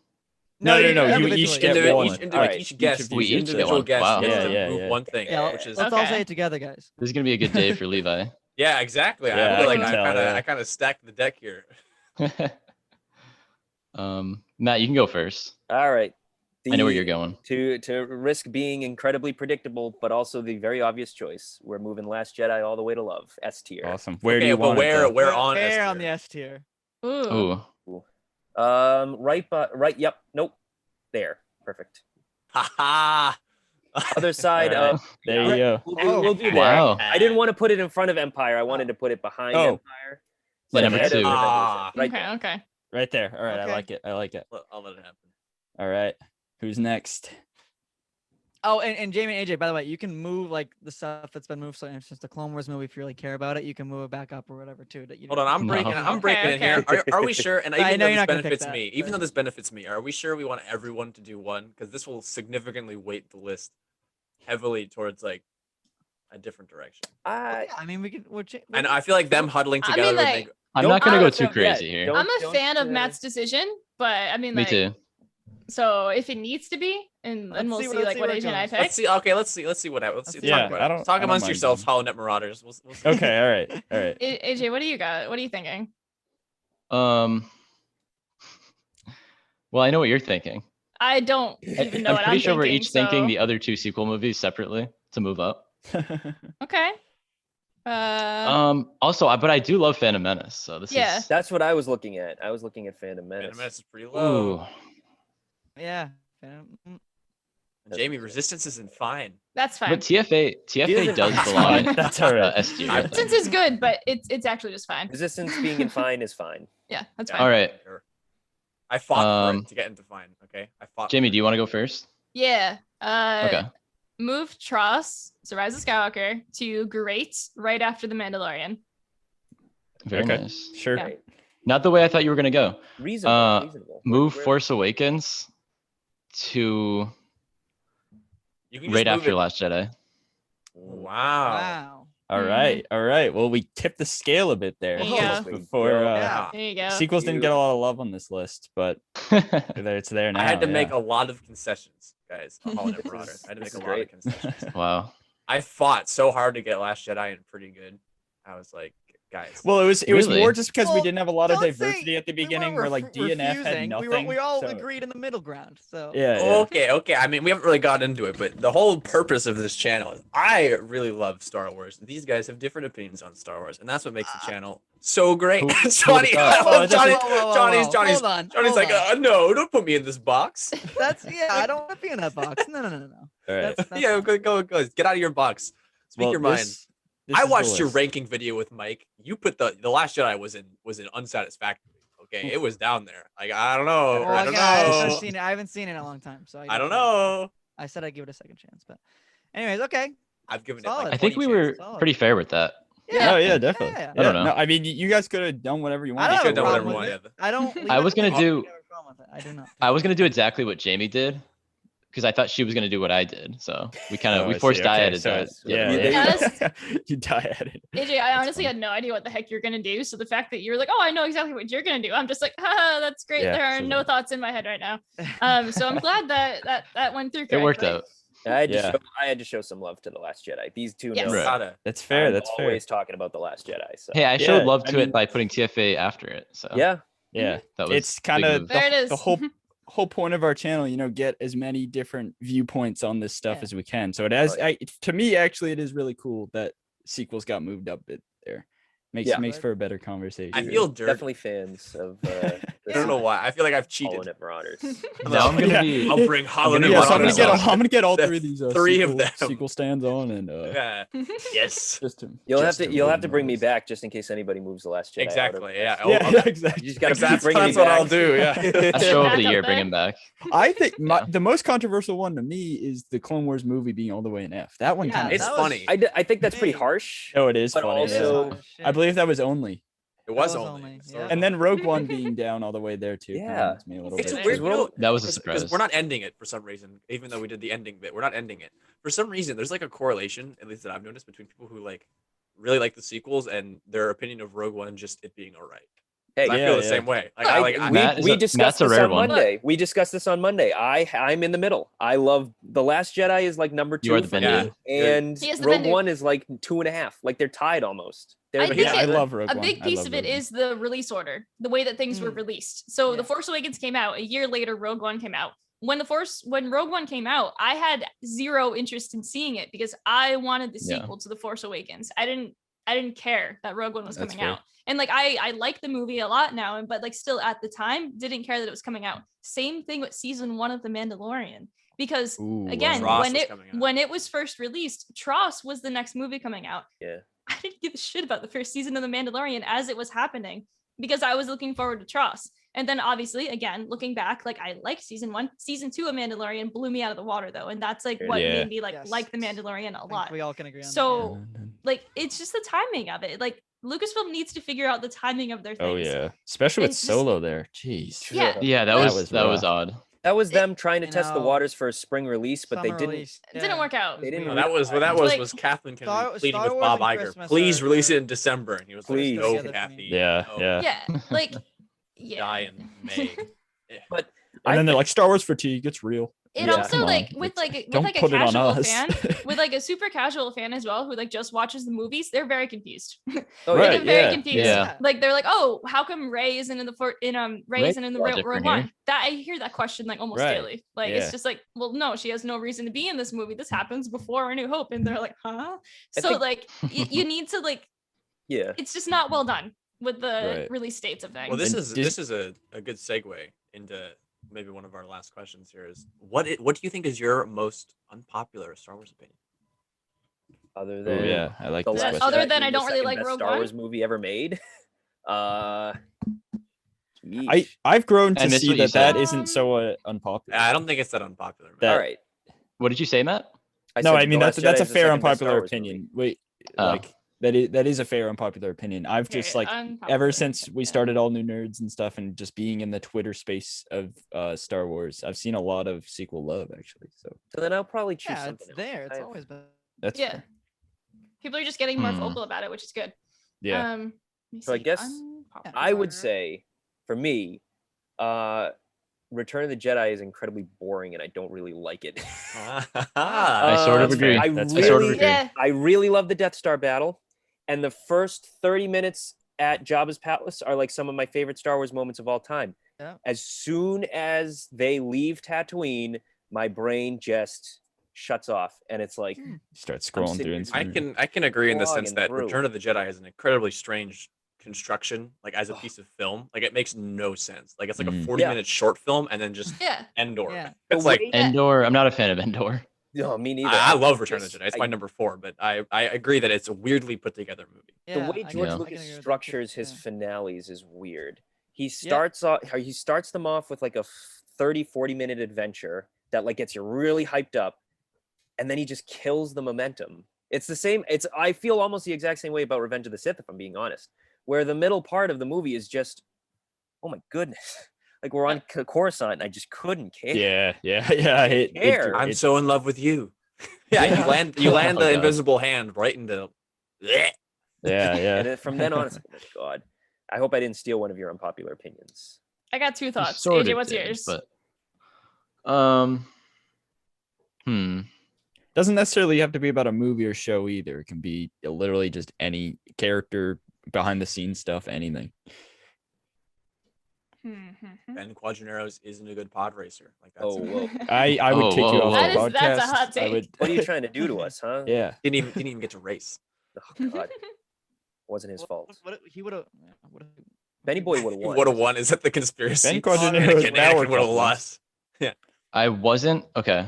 No, you individually. each get Indivi- one. each indi- All right. each guest, of We you each get get individual one. guest Wow. gets to Yeah, move yeah. one thing, Yeah, which is let's all Okay. say it together, guys. This is gonna be a good day for Levi. yeah, exactly. Yeah, I feel I like can tell, yeah. I kind of stacked the deck here. Matt, you can go first. All right. I know where you're going. To risk being incredibly predictable, but also the very obvious choice. We're moving Last Jedi all the way to love. S tier. Awesome. Where do Okay, you but want it? though? where on Where S on the tier? S tier? Ooh. Ooh. Right. Yep. Nope. There. Perfect. Ha ha. Other side. All right. There you go. We'll do that. Wow. I didn't want to put it in front of Empire. I wanted to put it behind Oh. Empire. Yeah, number ahead of two. Ah. Revolution. Right Okay. there. Okay. Right there. All right. Okay. I like it. I like it. I'll let it happen. All right. Who's next? Oh, and Jamie and AJ, by the way, you can move like the stuff that's been moved. So it's just the Clone Wars movie. If you really care about it, you can move it back up or whatever too. That you Hold on, I'm No. breaking. I'm Okay, breaking it here. okay. Are we sure? And I even know though you're this not gonna pick benefits that, me, but- even though this benefits me, are we sure we want everyone to do one? Because this will significantly weight the list heavily towards like a different direction. I I mean, we can. And I feel like them huddling I mean, together would like, make. I'm Don't not gonna count go us too out yet. crazy here. Don't- I'm a don't, fan of uh, Matt's decision, but I mean, Me like, too. so if it needs to be, and Let's we'll see see, where- let's like see what where it AJ and I goes. pick. Let's see. Okay, let's see what happens. Let's see. Yeah, talk about I it. don't- Talk I don't amongst mind yourselves, going. Holonet Marauders. We'll see. Okay. All right. All right. AJ, what do you got? What are you thinking? Well, I know what you're thinking. I don't even know I'm what pretty I'm sure we're thinking. each thinking so- the other two sequel movies separately to move up. Okay. Also, but I do love Phantom Menace, so this Yeah. is. That's what I was looking at. I was looking at Phantom Menace. Phantom Menace is pretty low. Ooh. Yeah. Jamie, Resistance isn't fine. That's fine. But TFA doesn't- does belong in That's all right. S tier. I think. Resistance is good, but it's actually just fine. Resistance being in fine is fine. Yeah, that's Yeah, fine. All right. sure. I fought for Um, it to get into fine. Okay, I fought. Jamie, for do you want to go first? Yeah. Okay. Move Tross, so Rise of Skywalker, to great right after the Mandalorian. Very Okay. nice. Sure. Yeah. Not the way I thought you were gonna go. Reasonable. reasonable. Move Where- Force Awakens to You can just right move after it- Last Jedi. Wow. Wow. All Mhm. right. All right. Well, we tipped the scale a bit there. There you just go. Before Yeah. There you go. sequels didn't get a lot of love on this list, but it's there now. I had to make yeah. a lot of concessions, guys. on Holonet Marauders. I had to make This a is lot of great. concessions. Wow. I fought so hard to get Last Jedi and pretty good. I was like, guys. Well, it was Really? more just because we Well, didn't have a lot of don't say- diversity at the we beginning. weren't Where like D and F had refusing. nothing. We all so- agreed in the middle ground. So Yeah. yeah. Okay. I mean, we haven't really got into it, but the whole purpose of this channel is I really love Star Wars. These guys have different opinions on Star Wars, and that's what makes the channel so great. Who- who Johnny, would've thought? Oh, Johnny, Johnny's Johnny's hold like, on. no, don't put me in this box. That's I don't want to be in that box. No. All right. That's Yeah, go, get out of your box. Speak Well, your mind. this I is the watched your list. ranking video with Mike. You put the Last Jedi was in unsatisfactory. Okay, it was down there. Like I don't know. Well, I don't I've know. seen it. I haven't seen it in a long time, so I don't know. I said I'd give it a second chance, but anyways, okay. I've given it Solid. like I think 20 we were chances. Solid. pretty fair with that. Oh yeah, definitely. Yeah. I don't know. No, I mean, you guys could have done whatever you I wanted. don't You have could a have done problem whatever with you it. I don't. I was gonna do- I do not. I was gonna do exactly what Jamie did because I thought she was gonna do what I did. So we kind of Oh, we I forced see. Okay, dieted so that. it's- Yeah. You- yeah. You dieted. AJ, I honestly had no idea what the heck you're gonna do. So the fact that you're like, oh, I know exactly what you're gonna do, I'm just like, haha, that's great. Yeah, There are so no that- thoughts in my head right now. So I'm glad that went through. It worked correctly. out. I had to show some love to the Last Jedi. These two Yes. know Right. Gotta. That's fair. I'm That's fair. always talking about the Last Jedi. So Hey, I showed Yeah, love I to mean- it by putting TFA after it. So yeah, Yeah. that was It's big kind of move. There it is. the whole point of our channel, get as many different viewpoints on this stuff Yeah. as we can. So it has, Oh, to me, actually, it is really cool that sequels got moved up bit there. Makes Yeah. makes for a better conversation. I feel dirty. definitely fans of I don't know why. I feel like I've cheated. Holonet Marauders. Now I'm gonna Yeah. be. I'll bring Holonet Yeah, so I'm gonna Marauders get on. I'm gonna get all The three of these three of sequel, them. sequel stands on and Yeah. Yes. just him. You'll have just him to moving bring me those. back just in case anybody moves the Last Jedi. out of Exactly. it. Yeah. Yeah, I'll- yeah, exactly. You just gotta keep That's bringing me what back. I'll do. Yeah. That's show of Back the up year. there. Bring him back. I think Yeah. the most controversial one to me is the Clone Wars movie being all the way in F. That one Yeah, kind of It's that was- funny. I think that's pretty Big. harsh. Oh, it is but funny. It is also- harsh, I yeah. believe that was only. It was That was only. only, So- yeah. And then Rogue One being down all the way there too. Yeah. Kind of me a little It's bit. a weird, Because we're- That was a because surprise. we're not ending it for some reason. Even though we did the ending bit, we're not ending it. For some reason, there's like a correlation, at least that I've noticed, between people who like really like the sequels and their opinion of Rogue One just it being alright. Hey, I yeah, feel the yeah. same way. Like, Matt is we a- discussed Matt's a this rare on one. Monday. We discussed this on Monday. I'm in the middle. I love The Last Jedi is like number 2 You are the for bender. me, and He is the Rogue bender. One is like 2.5. Like they're tied almost. They're I the think Yeah, I it- love Rogue A One. big I piece love of it Rogue One. is the release order, the way that things were released. So Yeah. The Force Awakens came out a year later. Rogue One came out. When Rogue One came out, I had zero interest in seeing it because I wanted the Yeah. sequel to The Force Awakens. I didn't care that Rogue One was That's coming fair. out. And like I like the movie a lot now, but like still at the time didn't care that it was coming out. Same thing with season 1 of The Mandalorian. Because Ooh, again, Tross when was it coming out. when it was first released, Tross was the next movie coming out. Yeah. I didn't give a shit about the first season of The Mandalorian as it was happening because I was looking forward to Tross. And then obviously, again, looking back, like I liked season 1. Season 2 of Mandalorian blew me out of the water though. And that's like what Yeah. made me Yes. like The Mandalorian a I think lot. we all can agree on So that. like it's just the timing of it. Like Lucasfilm needs to figure out the timing of their things. Oh yeah, especially with It's just- Solo there. Jeez. Yeah. Yeah, that Like- was rough. odd. That was It- them trying to You test the know, waters for a spring release, but they Summer didn't. release, It didn't work out. They didn't No, that was what that Like- was Kathleen Kennedy Star- pleading Star with Wars Bob and Iger. Christmas Please are- release it in December. And he was Please. like, no, Together for me. Kathy. Yeah, no. yeah. Yeah. Like yeah. Die in May. But And then they're like, Star Wars fatigue. It's real. It Yeah. also Come on, like with it's- like don't with like a put it on casual us. fan, with like a super casual fan as well, who like just watches the movies, they're very confused. oh, Right, They get very yeah, confused. yeah. Like they're like, oh, how come Ray isn't in the Ray Ray's isn't in the a lot Rogue different One? here. That I hear that question like almost Right, daily. Like yeah. it's just like, well, no, she has no reason to be in this movie. This happens before A New Hope, and they're like, huh? I So think- like you need to like, yeah. it's just not well done with the Right. release dates of things. Well, this And is a good segue into maybe one of our last questions here is what do you think is your most unpopular Star Wars opinion? Other Oh than yeah, I like the this Last question. Other Jedi than being I the don't really second like best Rogue Star One. Wars movie ever made. I've grown I to missed see what you that that said. isn't so unpopular. I don't think it's that unpopular. Man. That- all right. What did you say, Matt? No, said I The mean Last that's Jedi a is the fair second best Star unpopular Wars movie. opinion. Wait, Oh. like that is a fair unpopular opinion. I've just Okay, like unpopular. ever since we Yeah. started all new nerds and stuff, and just being in the Twitter space of Star Wars, I've seen a lot of sequel love actually. So So then I'll probably choose Yeah, something it's there. It's else. always been. that's Yeah. fair. People are just getting more Hmm. vocal about it, which is good. Yeah. Let me So I see, guess unpopular. I would say, for me, Return of the Jedi is incredibly boring, and I don't really like it. I sort of Um, agree. I That's really, fair. sort of agree. Yeah. I really love the Death Star battle, and the first 30 minutes at Jabba's palace are like some of my favorite Star Wars moments of all time. Yeah. As soon as they leave Tatooine, my brain just shuts off, and it's like, Start scrolling sitting through here Instagram. I can agree in the sense Slogging that through. Return of the Jedi is an incredibly strange construction, like as a piece of film. Like it makes no sense. Like it's like a Mhm. 40-minute short film and then just Yeah. Endor. Yeah. It's The like way- Endor. I'm not a fan of Endor. no, me neither. I love Return of the Just- Jedi. It's my number 4, but I agree that it's a weirdly put together movie. Yeah, The way I George can- I can Lucas agree with that too, structures his yeah. finales is weird. He starts them off with like a 30-40 minute adventure that like gets you really hyped up, and then he just kills the momentum. It's the same. I feel almost the exact same way about Revenge of the Sith, if I'm being honest, where the middle part of the movie is just, oh my goodness, like we're on Coruscant, and I just couldn't care. Yeah. care. I'm so in love with you. Yeah, Yeah. you land Oh, the God. invisible hand right into. Yeah. And then from then on, it's like, oh my God. I hope I didn't steal one of your unpopular opinions. I got 2 You thoughts. sort AJ, of what's did, yours? But hmm. Doesn't necessarily have to be about a movie or show either. It can be literally just any character, behind the scenes stuff, anything. Ben Quadraneros isn't a good pod racer. Like that's Oh, whoa. I would Oh, kick you whoa, off whoa. the podcast. That's a hot I take. would. What are you trying to do to us, huh? Yeah. didn't even get to race. Oh God, wasn't his fault. He would have. Benny Boy would have won. Would have won. Is that the conspiracy? Ben Quadranero is now Anakin would have couples. lost. I wasn't okay.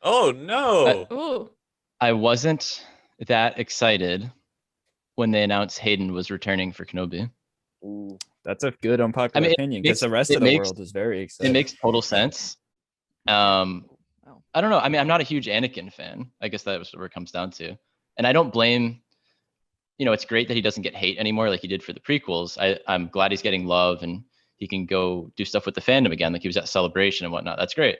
Oh no! Ooh. I wasn't that excited when they announced Hayden was returning for Kenobi. Ooh. That's a good unpopular I mean, it opinion because makes- the rest it of the makes- world is very It excited. makes total sense. I don't know. I mean, I'm not a huge Anakin fan. I guess that was where it comes down to. And I don't blame, it's great that he doesn't get hate anymore like he did for the prequels. I'm glad he's getting love and he can go do stuff with the fandom again. Like he was at Celebration and whatnot. That's great.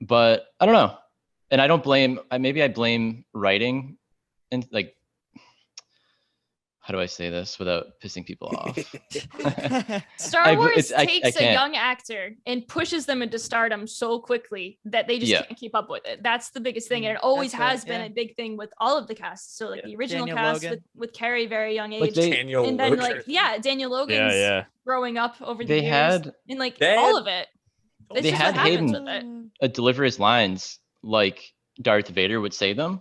But I don't know. And I don't blame, maybe I blame writing and like, how do I say this without pissing people off? Star Wars I takes a can't. young actor and pushes them into stardom so quickly that they just Yeah. can't keep up with it. That's the biggest thing, and it always That's fair, has been yeah. a big thing with all of the casts. So like Yeah. the original Daniel cast Logan. with Carrie, very young age, Like they, Daniel and then Logan. like Daniel Logan's yeah. growing up over the They years, had- and like They all had- of it. They It's just had what happens Hayden- with it. deliver his lines like Darth Vader would say them.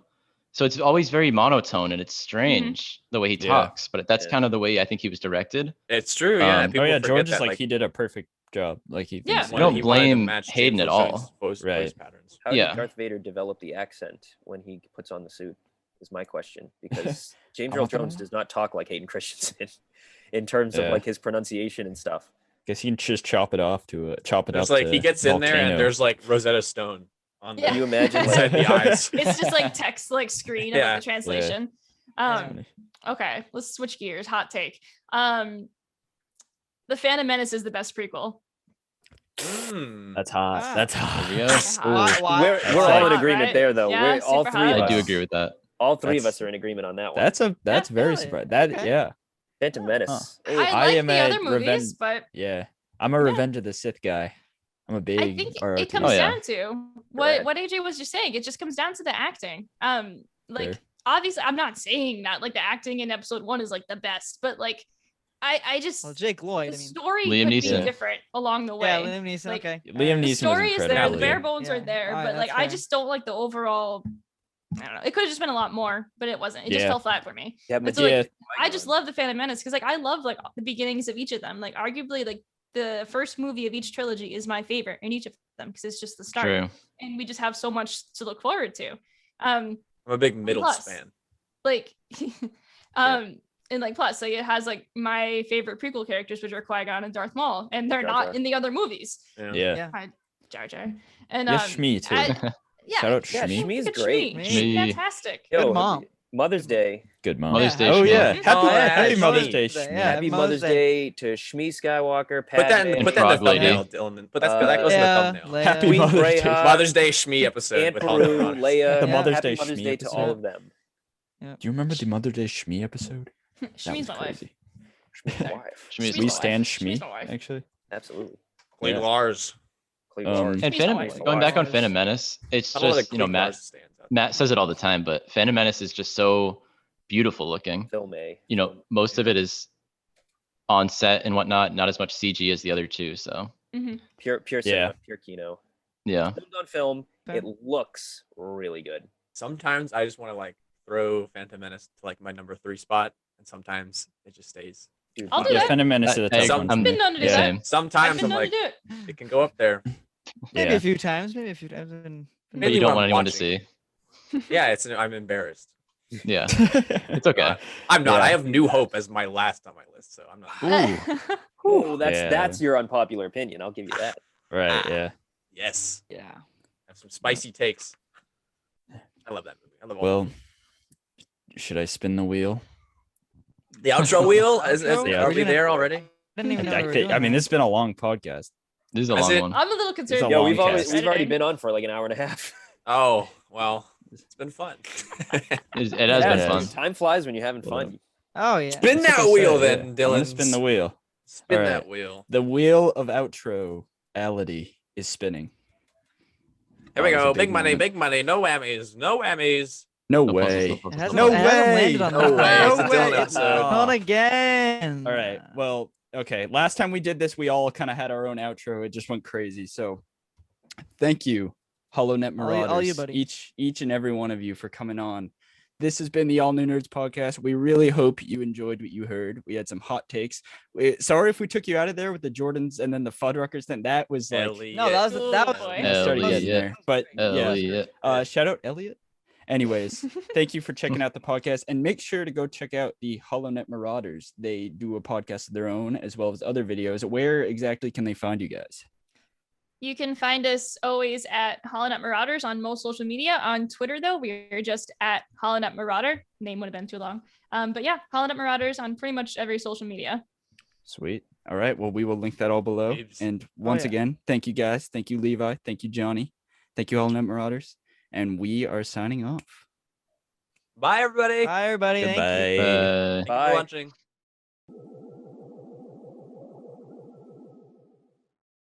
So it's always very monotone and it's strange the way he Yeah. talks, but that's Yeah. kind of the way I think he was directed. It's true. Yeah. Oh, People Oh yeah, forget George is that, like he did a perfect job. Like he Yeah. thinks I don't he wanted to blame match Hayden James at Earl all. Jones' voice Right. patterns. How Yeah. did Darth Vader develop the accent when he puts on the suit? Is my question, because James Earl Jones does not talk like Hayden Christensen in terms of Yeah. like his pronunciation and stuff. Guess he can just chop it up. It's like he gets in there and there's like Rosetta Stone on Yeah. Can you imagine inside like, the eyes. It's just like text, like screen Yeah. about the translation. Okay, let's switch gears. Hot take. The Phantom Menace is the best prequel. That's hot. Ah. That's hot. There we go. Why- why- we're That's all hot, in agreement right? there though. Yeah, We're all super three of hot. us. I do agree with that. All three of That's- us are in agreement on that one. That's very Really? surprising. That Okay. yeah. Phantom Menace. I Ooh, like am the a other movies, but Yeah. I'm a Revenge of the Sith guy. I'm a big I think RRT. it comes Oh, yeah. down to Correct. what AJ was just saying. It just comes down to the acting. Like Fair. obviously, I'm not saying that like the acting in episode 1 is like the best, but like I just Well, Jake Lloyd. the I mean, story Liam could Neeson. be different along the way. yeah, Liam Neeson. like, okay. Liam The Neeson story was is there, the incredible. bare bones are Yeah. there, Alright, but like that's I fair. just don't like the overall. I don't know. It could have just been a lot more, but it wasn't. It just Yeah. fell flat for me. yeah, And but so, like, Yeah. I just love the Phantom Menace because like I love like the beginnings of each of them. Like arguably like the first movie of each trilogy is my favorite in each of them because it's just the start, True. and we just have so much to look forward to. I'm a big Middles Plus, fan. Like, and like plus like it has like my favorite prequel characters, which are Qui-Gon and Darth Maul, and they're Jar not Jar. in the other movies. Yeah. Yeah. Jar Jar and Yes, Shmi too. yeah, Shout out Yeah, Shmi. Shmi's look at great. Shmi. Shmi. Fantastic. Yo, Good mom. Mother's Day. Good mom. Mother's Day. Oh Shmi. yeah. Mhm. Happy, Oh, yeah, happy Shmi. Mother's Day. Yeah, Shmi. Happy Mother's Day to Shmi Skywalker. Put that Padme, in, put that in the Frog Lady. thumbnail, Dylan. Put that goes in the Leia, thumbnail. Leia. Happy Queen Mother's Day. Breha, Mother's Day Shmi episode Aunt with Holonet Peru, Marauders. Leia. The Mother's Happy Day Mother's Shmi Day to all episode. of them. Do you remember the Mother's Day Shmi episode? That was Shmi's my wife. crazy. Shmi's wife. Shmi is Shmi's We my stand wife. Shmi Shmi's my wife. actually. Absolutely. Queen Yeah. Lars. Cleveland Um, Orange. And Shmi's Phantom, my wife. going back on Lars. Phantom Menace, it's I don't know just, the Queen Matt, Lars stands out. Matt says it all the time, but Phantom Menace is just so beautiful looking. Film A. Most of it is on set and whatnot, not as much CG as the other two. So Pure Yeah. cinema, pure kino. yeah. Filmed on film, Okay. it looks really good. Sometimes I just want to like throw Phantom Menace to like my number 3 spot, and sometimes it just stays. Dude, I'll do Yeah, that. Phantom Menace is a Hey, tough I'm- one. for I've been me. known to do Yeah. that. Same. I've Sometimes been I'm known like, to do it. it can go up there. Maybe Yeah. a few times. Maybe a few times. But Maybe you don't when want I'm anyone to watching. see. Yeah, I'm embarrassed. Yeah. It's okay. I'm not. Yeah. I have New Hope as my last on my list, so I'm not. Ooh. Oh, Yeah. that's your unpopular opinion. I'll give you that. Right. Yeah. Yes, Yeah. have some spicy takes. I love that movie. I love all Well, should I spin the wheel? the outro wheel. Yeah. Are We're we gonna- there already? Didn't even know we were I doing mean, that. this has been a long podcast. This is a Is long it- one. I'm a little concerned. a Yeah, long we've cast. already been on for like an hour and a half. Oh well, it's been fun. It has Yeah, been fun. Time flies when you're having fun. Oh yeah. Spin That's what that I wheel, said, then, yeah. Dylan. I'm gonna spin the wheel. Spin All that right. wheel. The wheel of outro-ality is spinning. Here we That was a go. big Big money, moment. big money. No whammies. No whammies. No No puzzles, way. no puzzles, It hasn't, No it hasn't way. landed on No that. way. It's a No Dylan way. episode. Not again. All right. Well, okay. Last time we did this, we all kind of had our own outro. It just went crazy. So thank you, Holonet All you- Marauders. all you, buddy. Each and every one of you for coming on This has been the All New Nerds podcast. We really hope you enjoyed what you heard. We had some hot takes. Sorry if we took you out of there with the Jordans and then the Fuddruckers. Then that was like Elliot. No, that was boy. I started Elliot. getting there. But yeah, Elliot. shout out Elliot. Anyways, thank you for checking out the podcast, and make sure to go check out the Holonet Marauders. They do a podcast of their own as well as other videos. Where exactly can they find you guys? You can find us always at Holonet Marauders on most social media. On Twitter, though, we're just at Holonet Marauder. Name would have been too long. But yeah, Holonet Marauders on pretty much every social media. Sweet. All right. Well, we will link that all below. Babes. And once yeah. again, thank you guys. Thank you, Levi. Thank you, Johnny. Thank you, Holonet Marauders. And we are signing off. Bye, everybody. Bye, everybody. Thank you. Goodbye. Thank you for Bye. watching.